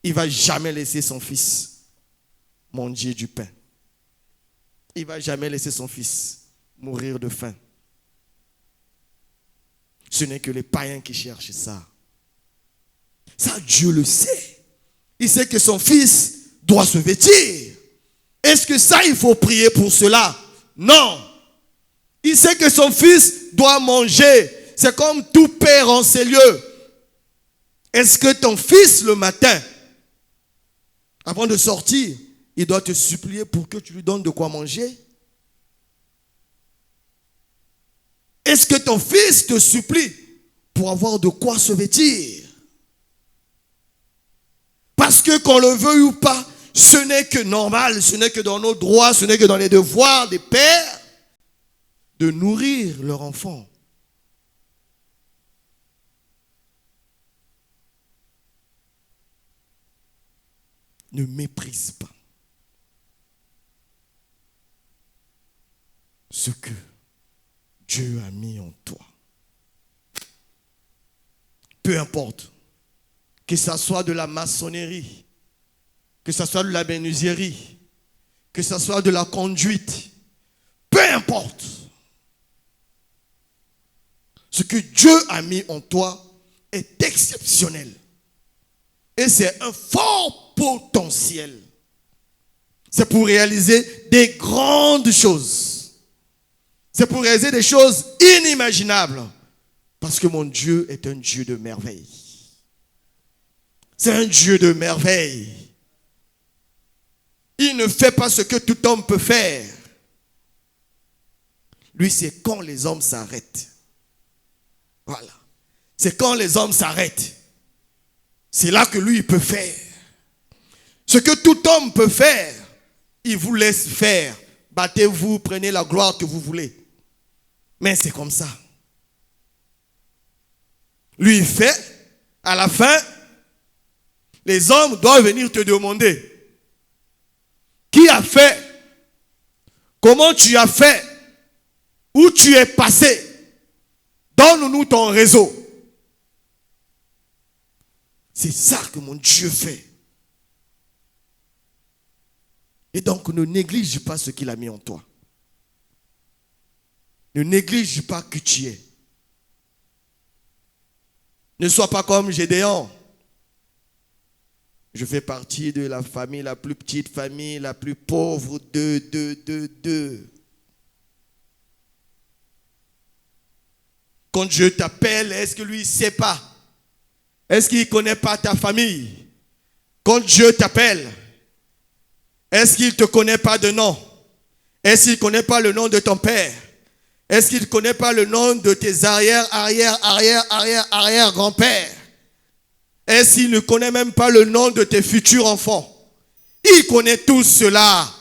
Il ne va jamais laisser son fils manger du pain. Il ne va jamais laisser son fils mourir de faim. Ce n'est que les païens qui cherchent ça. Ça, Dieu le sait. Il sait que son fils doit se vêtir. Est-ce que ça, il faut prier pour cela? Non. Il sait que son fils doit manger. C'est comme tout père en ces lieux. Est-ce que ton fils, le matin, avant de sortir, il doit te supplier pour que tu lui donnes de quoi manger? Est-ce que ton fils te supplie pour avoir de quoi se vêtir? Parce que qu'on le veuille ou pas, ce n'est que normal, ce n'est que dans nos droits, ce n'est que dans les devoirs des pères de nourrir leur enfant. Ne méprise pas ce que Dieu a mis en toi. Peu importe, que ce soit de la maçonnerie, que ce soit de la menuiserie, que ce soit de la conduite, peu importe. Ce que Dieu a mis en toi est exceptionnel. Et c'est un fort potentiel. C'est pour réaliser des grandes choses. C'est pour réaliser des choses inimaginables. Parce que mon Dieu est un Dieu de merveille. C'est un Dieu de merveille. Il ne fait pas ce que tout homme peut faire. Lui, c'est quand les hommes s'arrêtent. Voilà. C'est quand les hommes s'arrêtent. C'est là que lui, il peut faire. Ce que tout homme peut faire, il vous laisse faire. Battez-vous, prenez la gloire que vous voulez. Mais c'est comme ça. Lui, il fait. À la fin, les hommes doivent venir te demander. Qui a fait? Comment tu as fait? Où tu es passé? Donne-nous ton réseau. C'est ça que mon Dieu fait. Et donc, ne néglige pas ce qu'il a mis en toi. Ne néglige pas que tu es. Ne sois pas comme Gédéon. Je fais partie de la famille, la plus petite famille, la plus pauvre de. Quand Dieu t'appelle, est-ce que lui ne sait pas? Est-ce qu'il ne connaît pas ta famille? Quand Dieu t'appelle, est-ce qu'il ne te connaît pas de nom? Est-ce qu'il ne connaît pas le nom de ton père? Est-ce qu'il ne connaît pas le nom de tes arrière-grands-pères? Est-ce qu'il ne connaît même pas le nom de tes futurs enfants? Il connaît tout cela.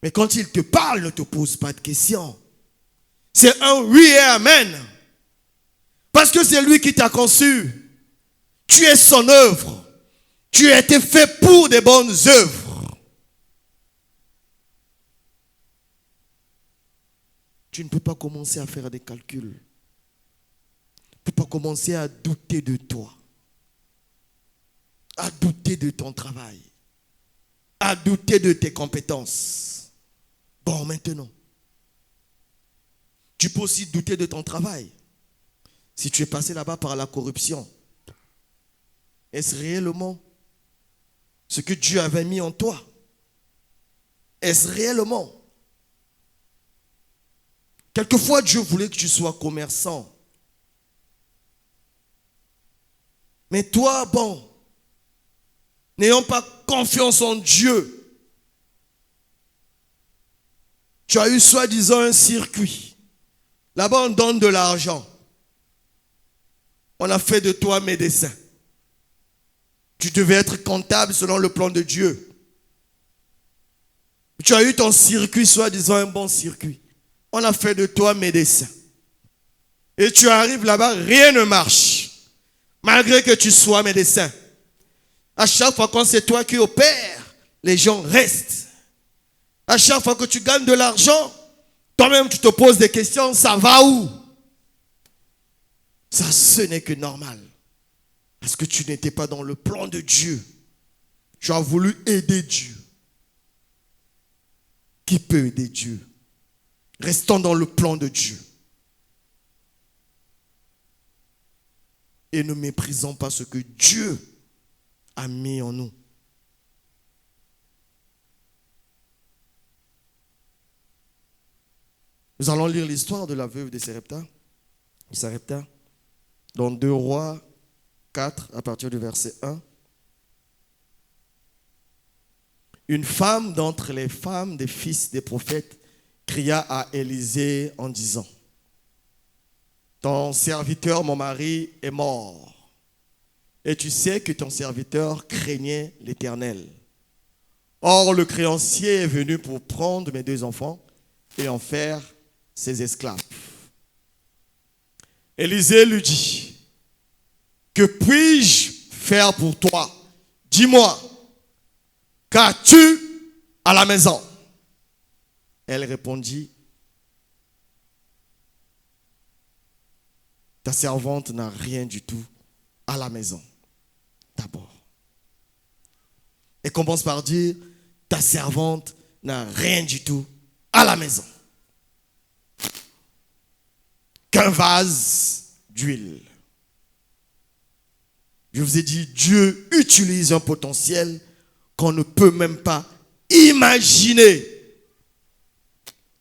Mais quand il te parle, ne te pose pas de questions. C'est un oui et amen. Parce que c'est lui qui t'a conçu. Tu es son œuvre. Tu as été fait pour des bonnes œuvres. Tu ne peux pas commencer à faire des calculs. Tu ne peux pas commencer à douter de toi. À douter de ton travail. À douter de tes compétences. Bon, maintenant. Tu peux aussi douter de ton travail. Si tu es passé là-bas par la corruption, est-ce réellement ce que Dieu avait mis en toi? Est-ce réellement? Quelquefois, Dieu voulait que tu sois commerçant. Mais toi, bon, n'ayant pas confiance en Dieu, tu as eu soi-disant un circuit. Là-bas, on donne de l'argent. On a fait de toi médecin. Tu devais être comptable selon le plan de Dieu. Tu as eu ton circuit, soi-disant un bon circuit. On a fait de toi médecin. Et tu arrives là-bas, rien ne marche. Malgré que tu sois médecin. À chaque fois quand c'est toi qui opères, les gens restent. À chaque fois que tu gagnes de l'argent, toi-même tu te poses des questions, ça va où? Ça, ce n'est que normal. Parce que tu n'étais pas dans le plan de Dieu. Tu as voulu aider Dieu. Qui peut aider Dieu? Restons dans le plan de Dieu. Et ne méprisons pas ce que Dieu a mis en nous. Nous allons lire l'histoire de la veuve de Sarepta, dans 2 Rois 4, à partir du verset 1. Une femme d'entre les femmes des fils des prophètes cria à Élisée en disant: ton serviteur, mon mari, est mort. Et tu sais que ton serviteur craignait l'Éternel. Or, le créancier est venu pour prendre mes 2 enfants et en faire ses esclaves. Élisée lui dit: que puis-je faire pour toi? Dis-moi, qu'as-tu à la maison? Elle répondit: ta servante n'a rien du tout à la maison. D'abord. Et commence par dire: ta servante n'a rien du tout à la maison. Qu'un vase d'huile. Je vous ai dit, Dieu utilise un potentiel qu'on ne peut même pas imaginer.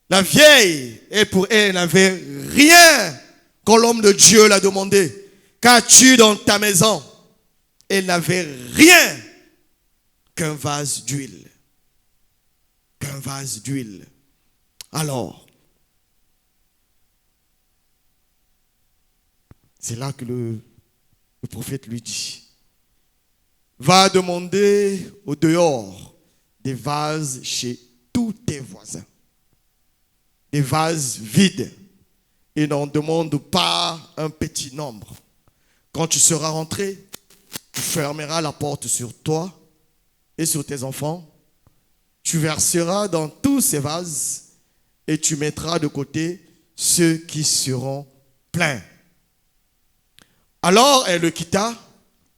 La vieille, pour elle, n'avait rien quand l'homme de Dieu l'a demandé. Qu'as-tu dans ta maison? Elle n'avait rien qu'un vase d'huile. Qu'un vase d'huile. Alors, c'est là que le prophète lui dit: va demander au dehors des vases chez tous tes voisins. Des vases vides. Et n'en demande pas un petit nombre. Quand tu seras rentré, tu fermeras la porte sur toi et sur tes enfants. Tu verseras dans tous ces vases et tu mettras de côté ceux qui seront pleins. Alors elle le quitta,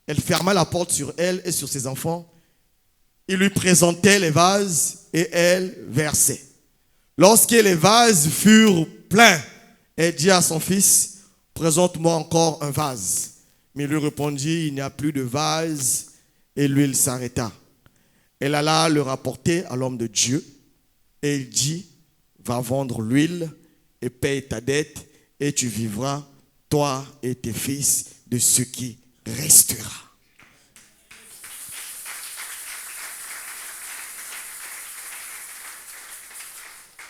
elle ferma la porte sur elle et sur ses enfants. Il lui présentait les vases et elle versait. Lorsque les vases furent pleins, elle dit à son fils: présente-moi encore un vase. Mais il lui répondit: il n'y a plus de vase. Et l'huile s'arrêta. Elle alla le rapporter à l'homme de Dieu. Et il dit: va vendre l'huile et paye ta dette. Et tu vivras, toi et tes fils, de ce qui restera.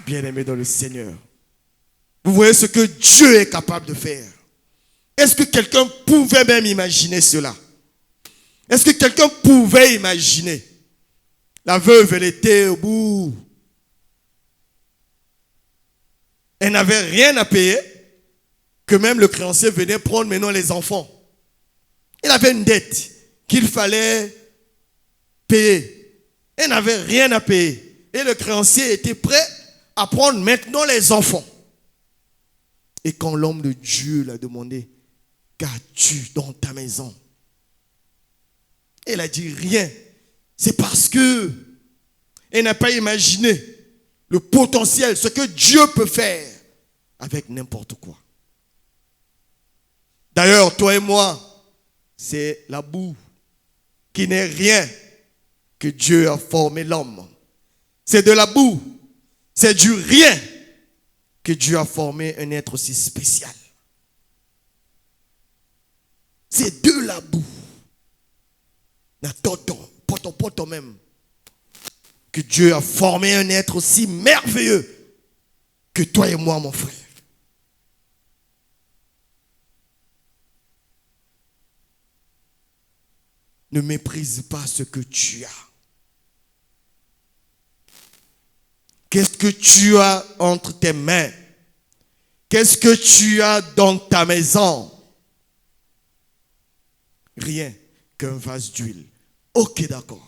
Bien-aimés dans le Seigneur, vous voyez ce que Dieu est capable de faire. Est-ce que quelqu'un pouvait même imaginer cela? Est-ce que quelqu'un pouvait imaginer? La veuve, elle était au bout. Elle n'avait rien à payer, que même le créancier venait prendre maintenant les enfants. Elle avait une dette qu'il fallait payer. Elle n'avait rien à payer. Et le créancier était prêt à prendre maintenant les enfants. Et quand l'homme de Dieu l'a demandé: qu'as-tu dans ta maison? Elle a dit: rien. C'est parce que elle n'a pas imaginé le potentiel, ce que Dieu peut faire avec n'importe quoi. D'ailleurs, toi et moi, c'est la boue qui n'est rien que Dieu a formé l'homme. C'est de la boue, c'est du rien que Dieu a formé un être aussi spécial. C'est de la boue. Poto même. Que Dieu a formé un être aussi merveilleux que toi et moi, mon frère. Ne méprise pas ce que tu as. Qu'est-ce que tu as entre tes mains? Qu'est-ce que tu as dans ta maison? Rien qu'un vase d'huile. Ok, d'accord.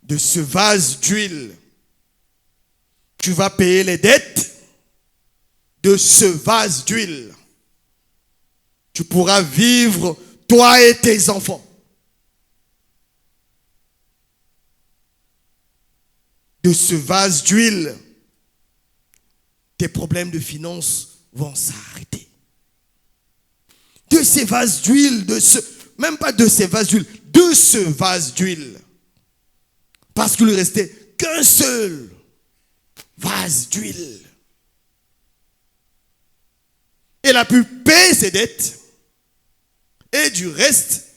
De ce vase d'huile, tu vas payer les dettes. De ce vase d'huile, tu pourras vivre, toi et tes enfants. De ce vase d'huile, tes problèmes de finances vont s'arrêter. De ces vases d'huile, même pas de ces vases d'huile, de ce vase d'huile. Parce qu'il ne restait qu'un seul vase d'huile. Elle a pu payer ses dettes. Et du reste,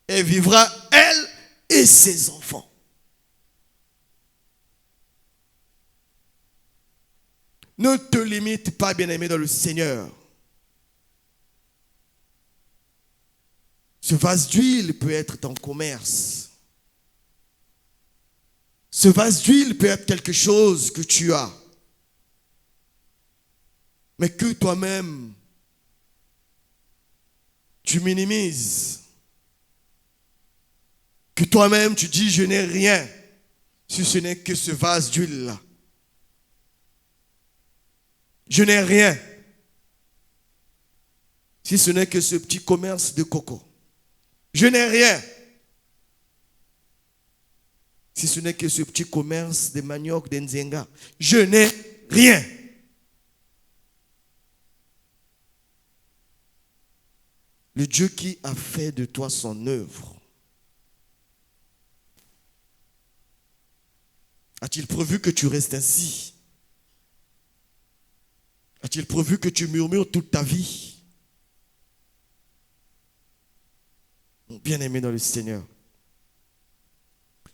elle vivra, elle et ses enfants. Ne te limite pas, bien-aimé, dans le Seigneur. Ce vase d'huile peut être ton commerce. Ce vase d'huile peut être quelque chose que tu as. Mais que toi-même, tu minimises. Que toi-même, tu dis, je n'ai rien, si ce n'est que ce vase d'huile-là. Je n'ai rien, si ce n'est que ce petit commerce de coco. Je n'ai rien, si ce n'est que ce petit commerce de manioc d'Nzenga. Je n'ai rien. Le Dieu qui a fait de toi son œuvre, a-t-il prévu que tu restes ainsi? A-t-il prévu que tu murmures toute ta vie? Mon bien-aimé dans le Seigneur,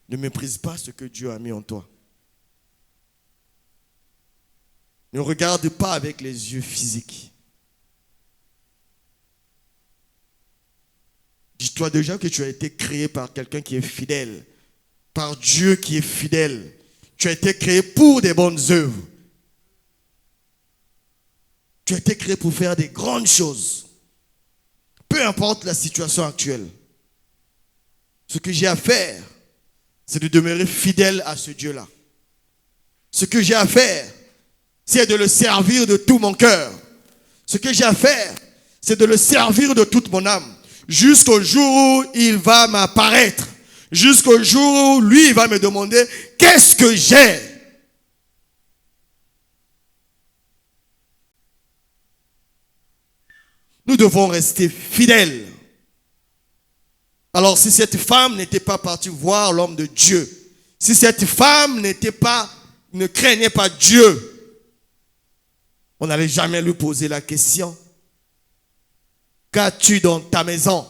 ne méprise pas ce que Dieu a mis en toi. Ne regarde pas avec les yeux physiques. Dis-toi déjà que tu as été créé par quelqu'un qui est fidèle, par Dieu qui est fidèle. Tu as été créé pour des bonnes œuvres. Tu as été créé pour faire des grandes choses. Peu importe la situation actuelle. Ce que j'ai à faire, c'est de demeurer fidèle à ce Dieu-là. Ce que j'ai à faire, c'est de le servir de tout mon cœur. Ce que j'ai à faire, c'est de le servir de toute mon âme. Jusqu'au jour où il va m'apparaître. Jusqu'au jour où lui, il va me demander, qu'est-ce que j'ai? Nous devons rester fidèles. Alors si cette femme n'était pas partie voir l'homme de Dieu, si cette femme ne craignait pas Dieu, on n'allait jamais lui poser la question, qu'as-tu dans ta maison?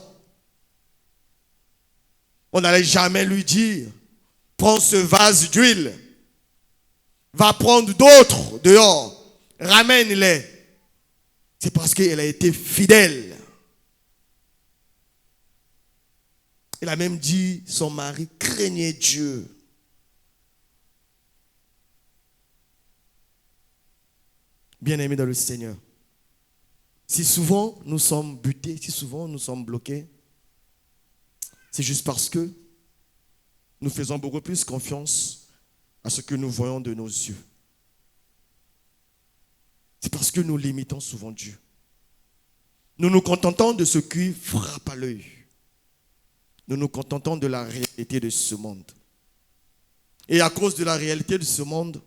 On n'allait jamais lui dire, prends ce vase d'huile, va prendre d'autres dehors, ramène-les. C'est parce qu'elle a été fidèle. Elle a même dit, son mari craignait Dieu. Bien-aimés dans le Seigneur, si souvent nous sommes butés, si souvent nous sommes bloqués, c'est juste parce que nous faisons beaucoup plus confiance à ce que nous voyons de nos yeux. C'est parce que nous limitons souvent Dieu. Nous nous contentons de ce qui frappe à l'œil. Nous nous contentons de la réalité de ce monde. Et à cause de la réalité de ce monde,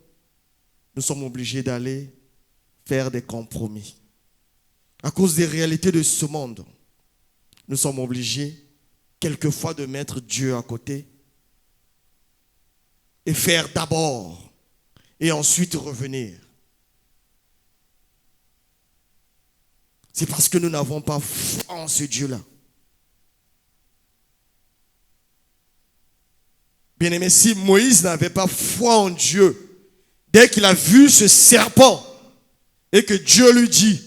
nous sommes obligés d'aller faire des compromis. À cause des réalités de ce monde, nous sommes obligés quelquefois de mettre Dieu à côté et faire d'abord et ensuite revenir. C'est parce que nous n'avons pas foi en ce Dieu-là. Bien-aimé, si Moïse n'avait pas foi en Dieu, dès qu'il a vu ce serpent et que Dieu lui dit,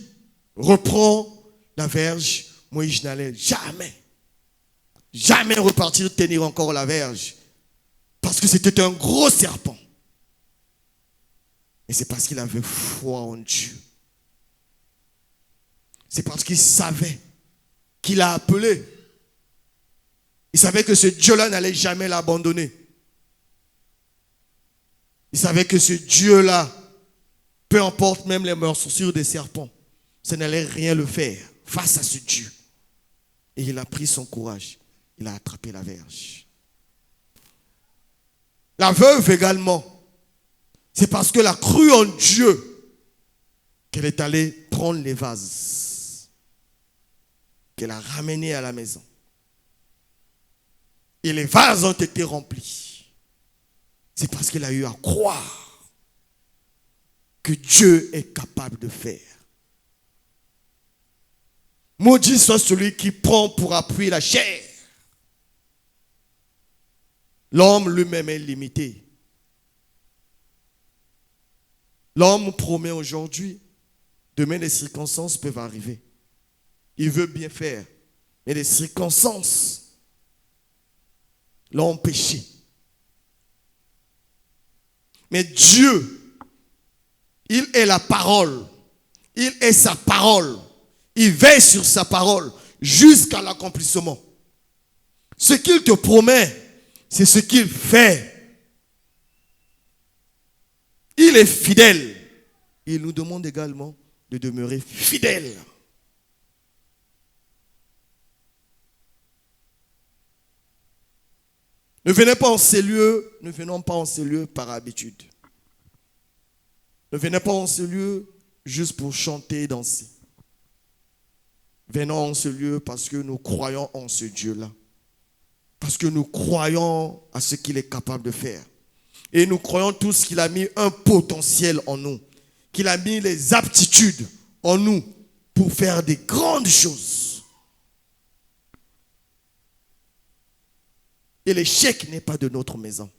reprends la verge, Moïse n'allait jamais repartir tenir encore la verge. Parce que c'était un gros serpent. Et c'est parce qu'il avait foi en Dieu. C'est parce qu'il savait qu'il a appelé. Il savait que ce Dieu-là n'allait jamais l'abandonner. Il savait que ce Dieu-là, peu importe même les morsures des serpents, ça n'allait rien le faire face à ce Dieu. Et il a pris son courage. Il a attrapé la verge. La veuve également. C'est parce qu'elle a cru en Dieu qu'elle est allée prendre les vases, qu'elle a ramenés à la maison. Et les vases ont été remplis. C'est parce qu'elle a eu à croire que Dieu est capable de faire. Maudit soit celui qui prend pour appui la chair. L'homme lui-même est limité. L'homme promet aujourd'hui, demain les circonstances peuvent arriver. Il veut bien faire, mais les circonstances l'ont empêché. Mais Dieu, il est la parole, il est sa parole. Il veille sur sa parole jusqu'à l'accomplissement. Ce qu'il te promet, c'est ce qu'il fait. Il est fidèle. Il nous demande également de demeurer fidèles. Ne venez pas en ces lieux, ne venons pas en ces lieux par habitude. Ne venez pas en ces lieux juste pour chanter et danser. Venons en ce lieu parce que nous croyons en ce Dieu-là. Parce que nous croyons à ce qu'il est capable de faire. Et nous croyons tous qu'il a mis un potentiel en nous. Qu'il a mis les aptitudes en nous pour faire des grandes choses. Et l'échec n'est pas de notre maison.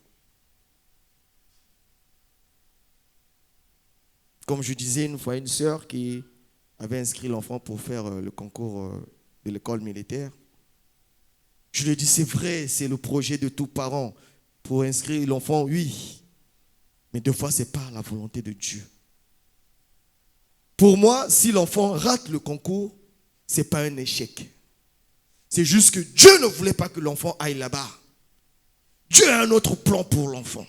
Comme je disais une fois, une sœur qui avait inscrit l'enfant pour faire le concours de l'école militaire. Je lui ai dit, c'est vrai, c'est le projet de tout parent pour inscrire l'enfant, oui. Mais des fois, ce n'est pas la volonté de Dieu. Pour moi, si l'enfant rate le concours, ce n'est pas un échec. C'est juste que Dieu ne voulait pas que l'enfant aille là-bas. Dieu a un autre plan pour l'enfant.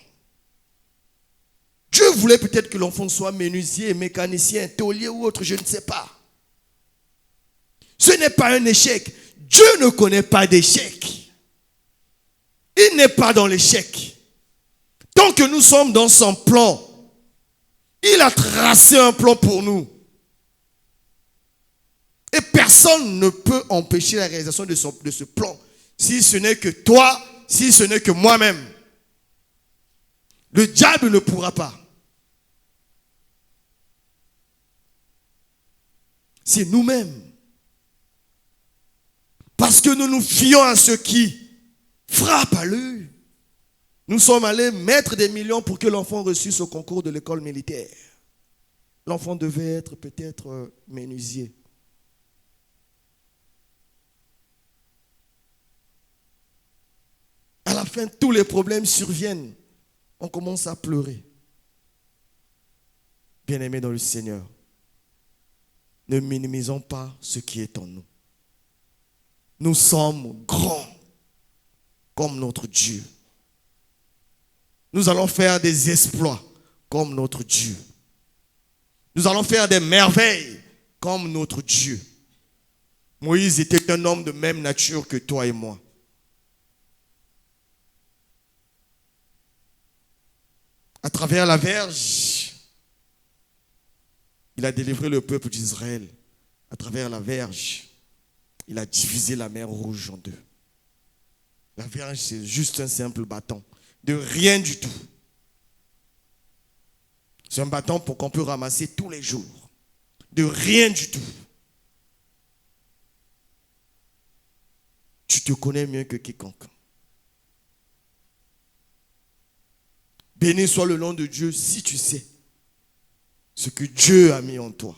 Dieu voulait peut-être que l'enfant soit menuisier, mécanicien, tôlier ou autre, je ne sais pas. Ce n'est pas un échec. Dieu ne connaît pas d'échec. Il n'est pas dans l'échec. Tant que nous sommes dans son plan, il a tracé un plan pour nous. Et personne ne peut empêcher la réalisation de ce plan, si ce n'est que toi, si ce n'est que moi-même. Le diable ne pourra pas. C'est nous-mêmes. Parce que nous nous fions à ce qui frappe à l'œil. Nous sommes allés mettre des millions pour que l'enfant reçût ce concours de l'école militaire. L'enfant devait être peut-être menuisier. À la fin, tous les problèmes surviennent. On commence à pleurer. Bien-aimés dans le Seigneur, ne minimisons pas ce qui est en nous. Nous sommes grands comme notre Dieu. Nous allons faire des exploits comme notre Dieu. Nous allons faire des merveilles comme notre Dieu. Moïse était un homme de même nature que toi et moi. À travers la verge, il a délivré le peuple d'Israël. À travers la verge, il a divisé la mer Rouge en deux. La verge, c'est juste un simple bâton. De rien du tout. C'est un bâton pour qu'on peut ramasser tous les jours. De rien du tout. Tu te connais mieux que quiconque. Béni soit le nom de Dieu si tu sais ce que Dieu a mis en toi.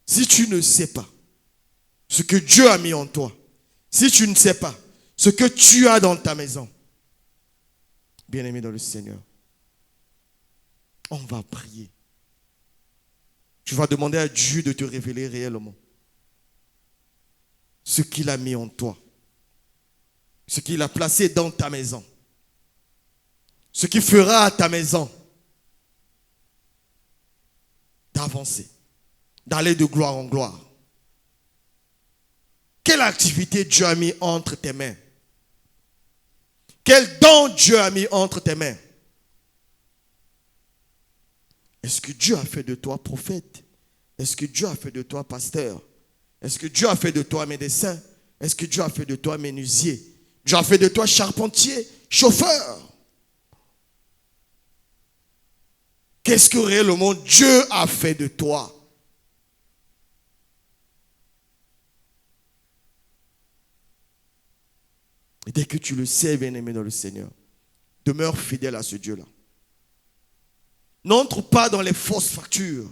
Si tu ne sais pas ce que Dieu a mis en toi, si tu ne sais pas ce que tu as dans ta maison, bien-aimé dans le Seigneur, on va prier. Tu vas demander à Dieu de te révéler réellement ce qu'il a mis en toi, ce qu'il a placé dans ta maison, ce qui fera à ta maison d'avancer, d'aller de gloire en gloire. Quelle activité Dieu a mis entre tes mains? Quel don Dieu a mis entre tes mains? Est-ce que Dieu a fait de toi prophète? Est-ce que Dieu a fait de toi pasteur? Est-ce que Dieu a fait de toi médecin? Est-ce que Dieu a fait de toi menuisier? Dieu a fait de toi charpentier, chauffeur? Qu'est-ce que réellement Dieu a fait de toi? Et dès que tu le sais, bien-aimé dans le Seigneur, demeure fidèle à ce Dieu-là. N'entre pas dans les fausses factures.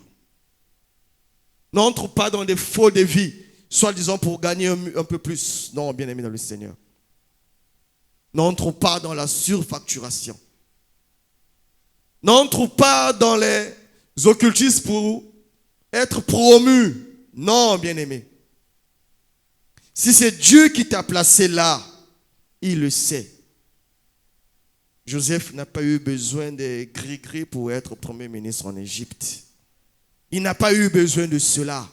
N'entre pas dans des faux dévis, soi-disant pour gagner un peu plus. Non, bien-aimé dans le Seigneur. N'entre pas dans la surfacturation. N'entre pas dans les occultismes pour être promu. Non, bien-aimé. Si c'est Dieu qui t'a placé là, il le sait. Joseph n'a pas eu besoin de gris-gris pour être premier ministre en Égypte. Il n'a pas eu besoin de cela.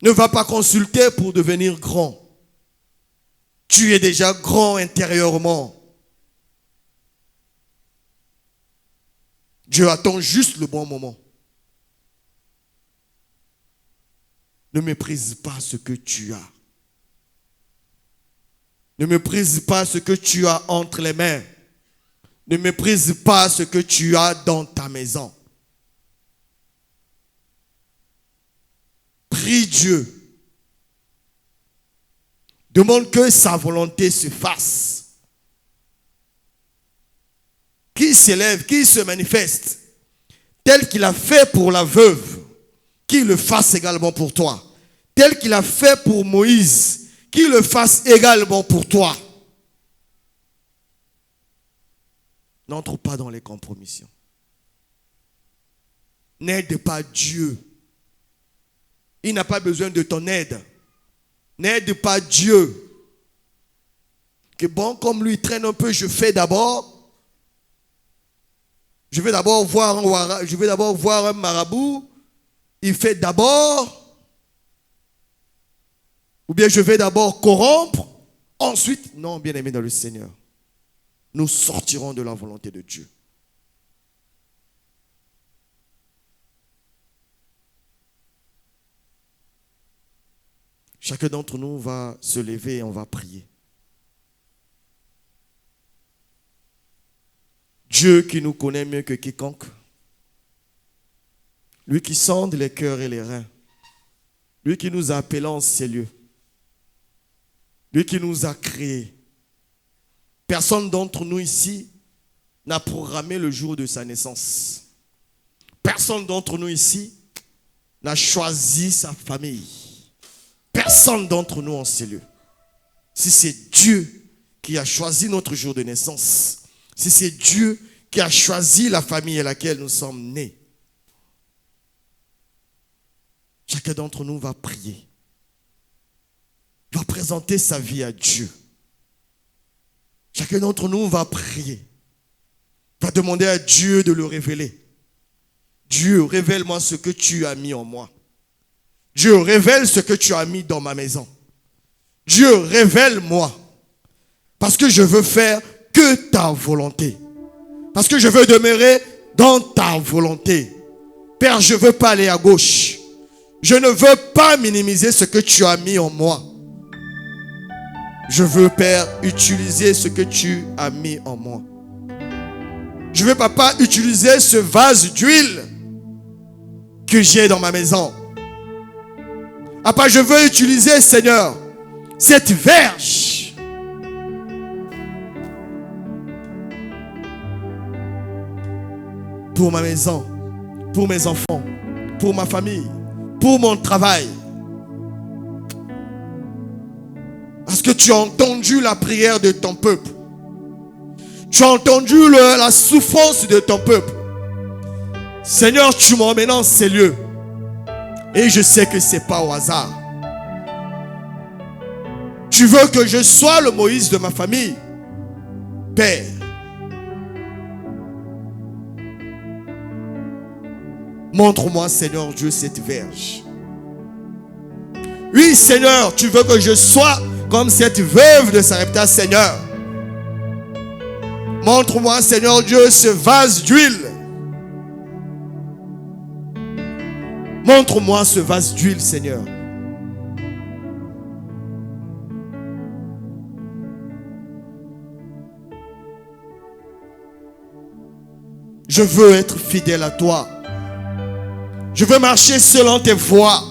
Ne va pas consulter pour devenir grand. Tu es déjà grand intérieurement. Dieu attend juste le bon moment. Ne méprise pas ce que tu as. Ne méprise pas ce que tu as entre les mains. Ne méprise pas ce que tu as dans ta maison. Prie Dieu. Demande que sa volonté se fasse. Qu'il s'élève, qu'il se manifeste, tel qu'il a fait pour la veuve, qu'il le fasse également pour toi. Tel qu'il a fait pour Moïse, qu'il le fasse également pour toi. N'entre pas dans les compromissions. N'aide pas Dieu. Il n'a pas besoin de ton aide. N'aide pas Dieu. Que bon, comme lui traîne un peu, je fais d'abord. Je vais d'abord voir un marabout. Il fait d'abord. Ou bien je vais d'abord corrompre. Ensuite, non, bien-aimé dans le Seigneur. Nous sortirons de la volonté de Dieu. Chacun d'entre nous va se lever et on va prier. Dieu qui nous connaît mieux que quiconque, lui qui sonde les cœurs et les reins, lui qui nous a appelés en ces lieux, lui qui nous a créés. Personne d'entre nous ici n'a programmé le jour de sa naissance. Personne d'entre nous ici n'a choisi sa famille. Personne d'entre nous en ces lieux. Si c'est Dieu qui a choisi notre jour de naissance, si c'est Dieu qui a choisi la famille à laquelle nous sommes nés, chacun d'entre nous va prier, va présenter sa vie à Dieu. Chacun d'entre nous va prier, va demander à Dieu de le révéler. Dieu, révèle-moi ce que tu as mis en moi. Dieu, révèle ce que tu as mis dans ma maison. Dieu, révèle-moi. Parce que je veux faire que ta volonté. Parce que je veux demeurer dans ta volonté. Père, je ne veux pas aller à gauche. Je ne veux pas minimiser ce que tu as mis en moi. Je veux, Père, utiliser ce que tu as mis en moi. Je veux, Papa, utiliser ce vase d'huile que j'ai dans ma maison. Papa, je veux utiliser, Seigneur, cette verge. Pour ma maison, pour mes enfants, pour ma famille, pour mon travail. Parce que tu as entendu la prière de ton peuple. Tu as entendu la souffrance de ton peuple. Seigneur, tu m'emmènes dans ces lieux. Et je sais que ce n'est pas au hasard. Tu veux que je sois le Moïse de ma famille. Père, montre-moi, Seigneur Dieu, cette verge. Oui, Seigneur, tu veux que je sois comme cette veuve de Sarepta, Seigneur. Montre-moi, Seigneur Dieu, ce vase d'huile. Montre-moi ce vase d'huile, Seigneur. Je veux être fidèle à toi. Je veux marcher selon tes voies.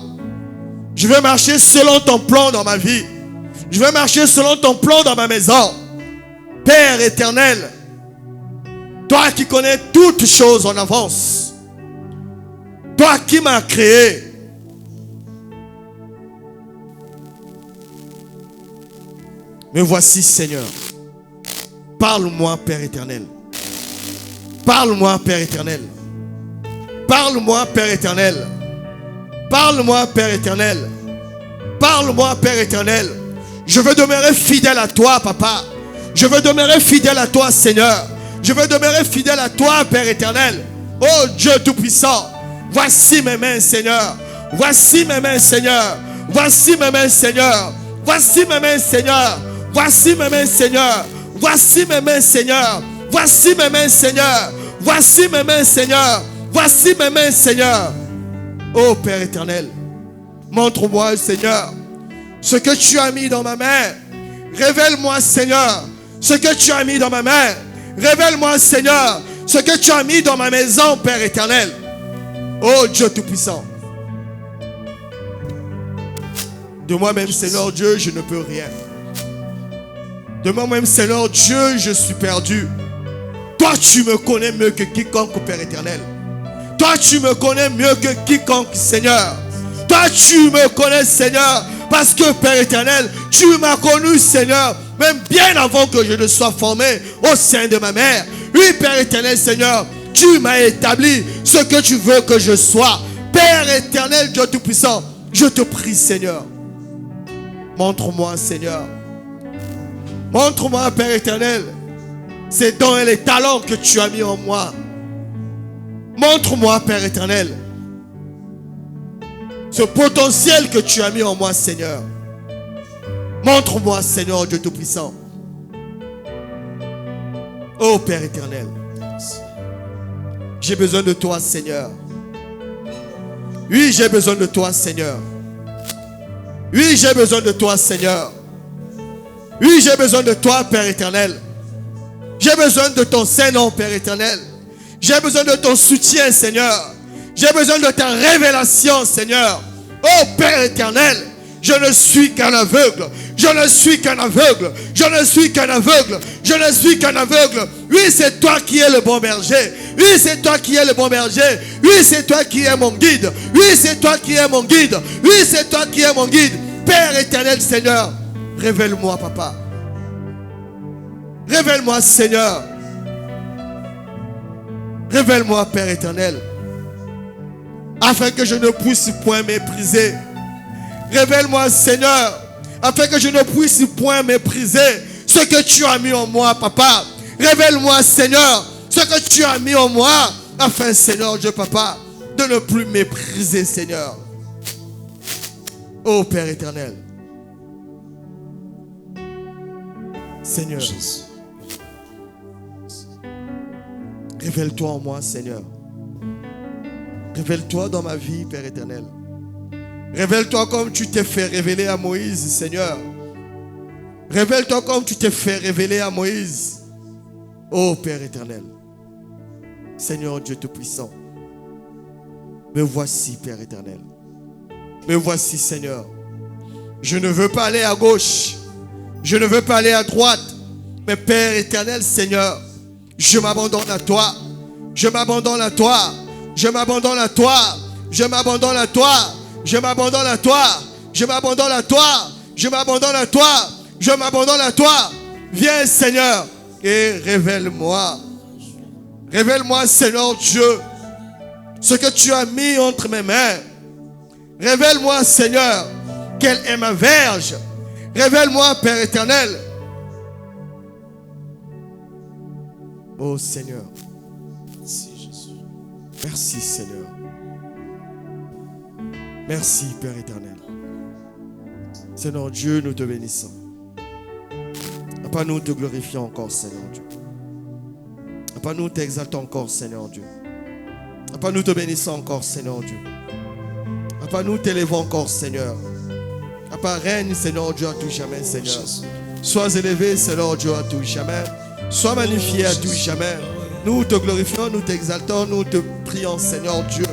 Je veux marcher selon ton plan dans ma vie. Je veux marcher selon ton plan dans ma maison. Père éternel, toi qui connais toutes choses en avance, toi qui m'as créé, me voici, Seigneur. Parle-moi, Père éternel. Parle-moi, Père éternel. Parle-moi, Père éternel. Parle-moi, Père éternel. Parle-moi, Père éternel. Je veux demeurer fidèle à toi, Papa. Je veux demeurer fidèle à toi, Seigneur. Je veux demeurer fidèle à toi, Père éternel. Oh Dieu Tout-Puissant, voici mes mains, Seigneur. Voici mes mains, Seigneur. Voici mes mains, Seigneur. Voici mes mains, Seigneur. Voici mes mains, Seigneur. Voici mes mains, Seigneur. Voici mes mains, Seigneur. Voici mes mains, Seigneur. Voici mes mains, Seigneur. Oh Père éternel, montre-moi, Seigneur, ce que tu as mis dans ma main. Révèle-moi, Seigneur, ce que tu as mis dans ma main. Révèle-moi, Seigneur, ce que tu as mis dans ma maison, Père éternel. Oh Dieu Tout-Puissant. De moi-même, Seigneur Dieu, je ne peux rien. De moi-même, Seigneur Dieu, je suis perdu. Toi, tu me connais mieux que quiconque, Père éternel. Toi, tu me connais mieux que quiconque, Seigneur. Toi, tu me connais, Seigneur, parce que, Père éternel, tu m'as connu, Seigneur, même bien avant que je ne sois formé au sein de ma mère. Oui, Père éternel, Seigneur, tu m'as établi ce que tu veux que je sois. Père éternel, Dieu Tout-Puissant, je te prie, Seigneur. Montre-moi, Seigneur. Montre-moi, Père éternel, ces dons et les talents que tu as mis en moi. Montre-moi, Père éternel, ce potentiel que tu as mis en moi, Seigneur. Montre-moi, Seigneur Dieu Tout-Puissant. Oh Père éternel, j'ai besoin de toi, Seigneur. Oui, j'ai besoin de toi, Seigneur. Oui, j'ai besoin de toi, Seigneur. Oui, j'ai besoin de toi, Père éternel. J'ai besoin de ton Saint-Nom, Père éternel. J'ai besoin de ton soutien, Seigneur. J'ai besoin de ta révélation, Seigneur. Oh Père éternel, je ne suis qu'un aveugle. Je ne suis qu'un aveugle. Je ne suis qu'un aveugle. Je ne suis qu'un aveugle. Oui, c'est toi qui es le bon berger. Oui, c'est toi qui es le bon berger. Oui, c'est toi qui es mon guide. Oui, c'est toi qui es mon guide. Oui, c'est toi qui es mon guide. Père éternel, Seigneur, révèle-moi, Papa. Révèle-moi, Seigneur. Révèle-moi, Père éternel, afin que je ne puisse point mépriser. Révèle-moi, Seigneur, afin que je ne puisse point mépriser ce que tu as mis en moi, Papa. Révèle-moi, Seigneur, ce que tu as mis en moi, afin, Seigneur Dieu, Papa, de ne plus mépriser, Seigneur. Oh Père éternel, Seigneur, Jésus. révèle-toi en moi, Seigneur. Révèle-toi dans ma vie, Père éternel. Révèle-toi comme tu t'es fait révéler à Moïse, Seigneur. Révèle-toi comme tu t'es fait révéler à Moïse. Oh Père éternel, Seigneur Dieu Tout-Puissant, me voici, Père éternel. Me voici, Seigneur. Je ne veux pas aller à gauche. Je ne veux pas aller à droite. Mais Père éternel, Seigneur, je m'abandonne à toi. Je m'abandonne à toi. Je m'abandonne à toi. Je m'abandonne à toi. Je m'abandonne à toi. Je m'abandonne à toi. Je m'abandonne à toi. Je m'abandonne à toi. Viens, Seigneur, et révèle-moi. Révèle-moi, Seigneur Dieu, ce que tu as mis entre mes mains. Révèle-moi, Seigneur, quelle est ma verge. Révèle-moi, Père éternel. Oh Seigneur. Merci, Jésus. Merci, Seigneur. Merci, Père éternel. Seigneur Dieu, nous te bénissons. Papa, nous te glorifions encore, Seigneur Dieu. Papa, nous t'exaltons encore, Seigneur Dieu. Papa, nous te bénissons encore, Seigneur Dieu. Papa, nous t'élevons encore, Seigneur. Papa, règne, Seigneur Dieu, à tout jamais, Seigneur. Sois élevé, Seigneur Dieu, à tout jamais. Sois magnifié à tout jamais. Nous te glorifions, nous t'exaltons, nous te prions, Seigneur Dieu.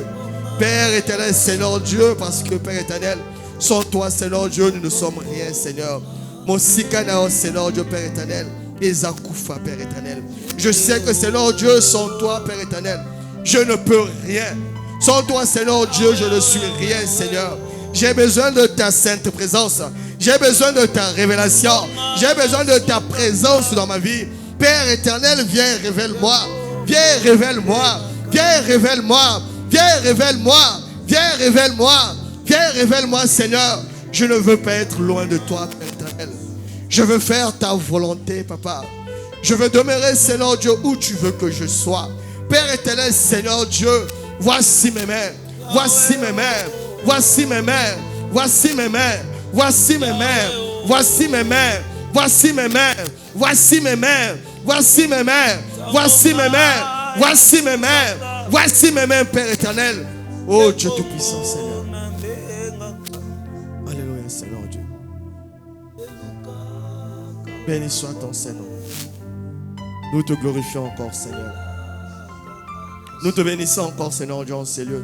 Père éternel, Seigneur Dieu, parce que Père éternel, sans toi, Seigneur Dieu, nous ne sommes rien, Seigneur. Mon Sikanao, Seigneur Dieu, Père éternel, et Zakoufa, Père éternel. Je sais que, Seigneur Dieu, sans toi, Père éternel, je ne peux rien. Sans toi, Seigneur Dieu, je ne suis rien, Seigneur. J'ai besoin de ta sainte présence. J'ai besoin de ta révélation. J'ai besoin de ta présence dans ma vie. Père éternel, viens, révèle-moi. Viens, révèle-moi. Viens, révèle-moi. Viens, révèle-moi. Viens, révèle-moi. Viens, révèle-moi, Seigneur. Je ne veux pas être loin de toi, Père éternel. Je veux faire ta volonté, Papa. Je veux demeurer, Seigneur Dieu, où tu veux que je sois. Père éternel, Seigneur Dieu, voici mes mains. Voici mes mains. Voici mes mains. Voici mes mains. Voici mes mains. Voici mes mains. Voici mes mains. Voici mes mains. Voici mes mains. Voici mes mains. Voici mes mains. Voici mes mains, Père éternel. Oh Dieu Tout-Puissant, Seigneur. Alléluia, Seigneur Dieu. Béni soit ton Seigneur. Nous te glorifions encore, Seigneur. Nous te bénissons encore, Seigneur Dieu, en ces lieux.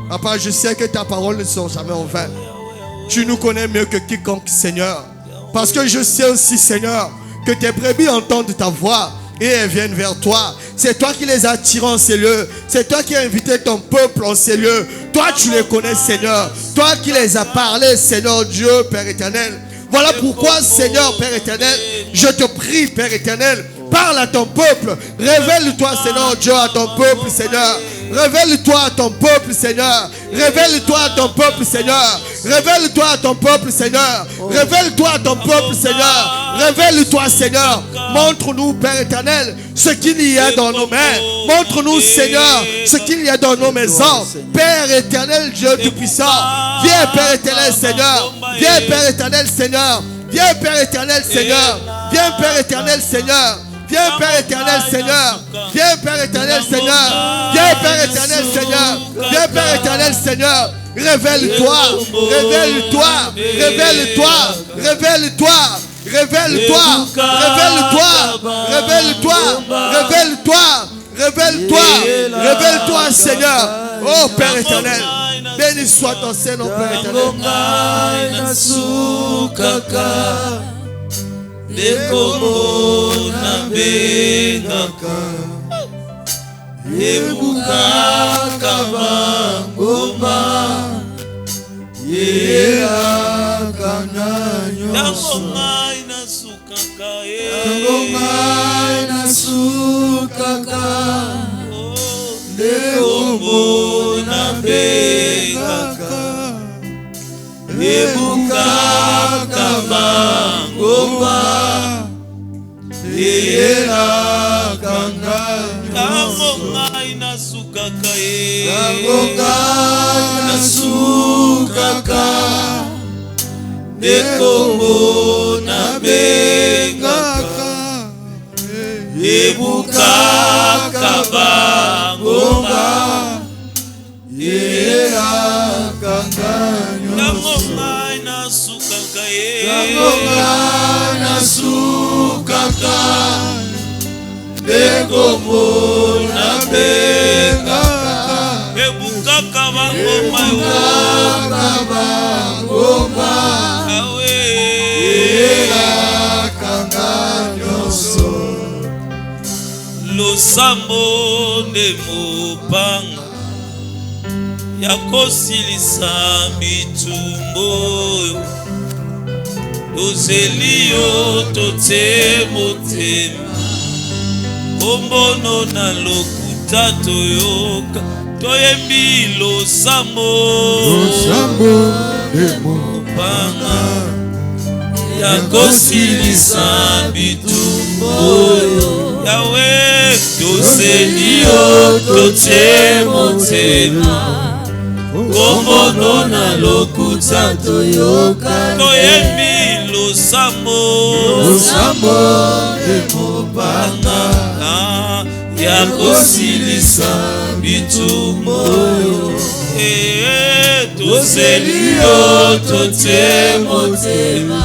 Papa, je sais que ta parole ne sera jamais en vain. Tu nous connais mieux que quiconque, Seigneur. Parce que je sais aussi, Seigneur, que tes brebis entendent ta voix et elles viennent vers toi. C'est toi qui les as attirés en ces lieux. C'est toi qui as invité ton peuple en ces lieux. Toi, tu les connais, Seigneur. Toi qui les as parlé, Seigneur Dieu, Père éternel. Voilà pourquoi, Seigneur, Père éternel, je te prie, Père éternel, parle à ton peuple. Révèle-toi, Seigneur Dieu, à ton peuple, Seigneur. Révèle-toi à ton peuple, Seigneur. Révèle-toi à ton peuple, Seigneur. Révèle-toi à ton peuple, Seigneur. Révèle-toi à ton peuple, Seigneur. Révèle-toi, Seigneur. Montre-nous, Père éternel, ce qu'il y a dans nos mains. Montre-nous, Seigneur, ce qu'il y a dans nos maisons. Père éternel, Dieu Tout-Puissant. Viens, Père éternel, Seigneur. Viens, Père éternel, Seigneur. Viens, Père éternel, Seigneur. Viens, Père éternel, Seigneur. Viens, Père éternel, Seigneur. Viens, Père éternel, Seigneur. Viens, Père éternel, Seigneur. Viens, Père éternel, Seigneur. Révèle-toi. Révèle-toi. Révèle-toi. Révèle-toi. Révèle-toi. Révèle-toi. Révèle-toi. Révèle-toi. Révèle-toi. Révèle-toi, Seigneur. Oh, Père éternel. Béni soit ton Seigneur, Père éternel. Dekomo na bengaka Ebukaka bangoma Yeaka na nyonso Yango ngai nasukaka Dekomo na bengaka Ebukaka bangoma Yera kanga ngai nasukaka nasukaka Dekombo na bengaka Ebukaka bangoma Yera kanga ngai nasukaka nasukaka Dekombo na bengaka Ebukaka bangoma Awe Yerakanga nyonso Losambo nde mopanga Ya kosilisa bitumbo Tozelio tote motema Kombono na lokuta toyoka Toyembi losambo Mopanga Ya kosilisa bitumbo Yawe tozelio tote motema Kombono na lokuta toyoka Toyembi losambo emopanga ya kosilisa bitumba tozeli yo totie motema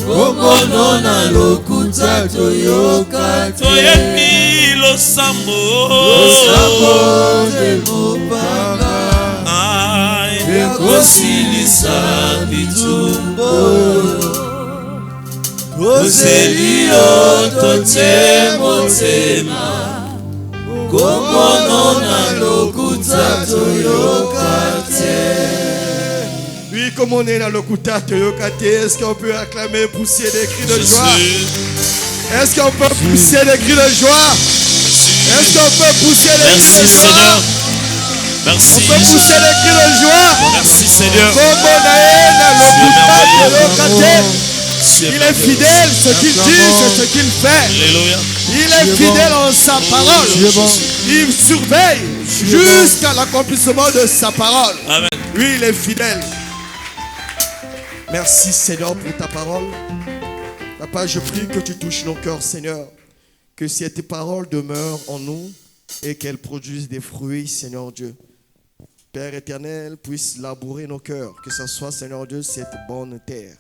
komono na lokuta toyoka toyebi losambo emopanga ya kosilisa bitumba tozeli yo totie motema komono na lokuta toyoka te. Oui, comme on est dans le Lokuta toyoka te, est-ce qu'on peut acclamer, pousser des cris de joie? Est-ce qu'on peut pousser des cris de joie? Est-ce qu'on peut pousser des cris de joie? Merci. On peut pousser les cris de joie. Merci Seigneur. Il est fidèle, ce qu'il dit, c'est ce qu'il fait. Alléluia. Il est fidèle en sa parole. Il surveille jusqu'à l'accomplissement de sa parole. Amen. Oui, il est fidèle. Merci Seigneur pour ta parole. Papa, je prie que tu touches nos cœurs, Seigneur. Que cette parole demeure en nous et qu'elle produise des fruits, Seigneur Dieu. Père éternel, puisse labourer nos cœurs. Que ce soit, Seigneur Dieu, cette bonne terre.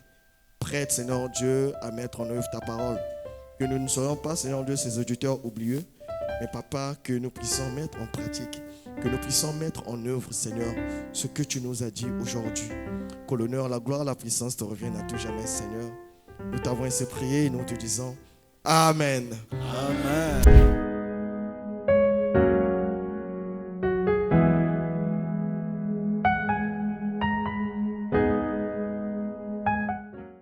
Prête, Seigneur Dieu, à mettre en œuvre ta parole. Que nous ne soyons pas, Seigneur Dieu, ces auditeurs oublieux. Mais Papa, que nous puissions mettre en pratique. Que nous puissions mettre en œuvre, Seigneur, ce que tu nous as dit aujourd'hui. Que l'honneur, la gloire, la puissance te reviennent à tout jamais, Seigneur. Nous t'avons ainsi prié et nous te disons Amen. Amen.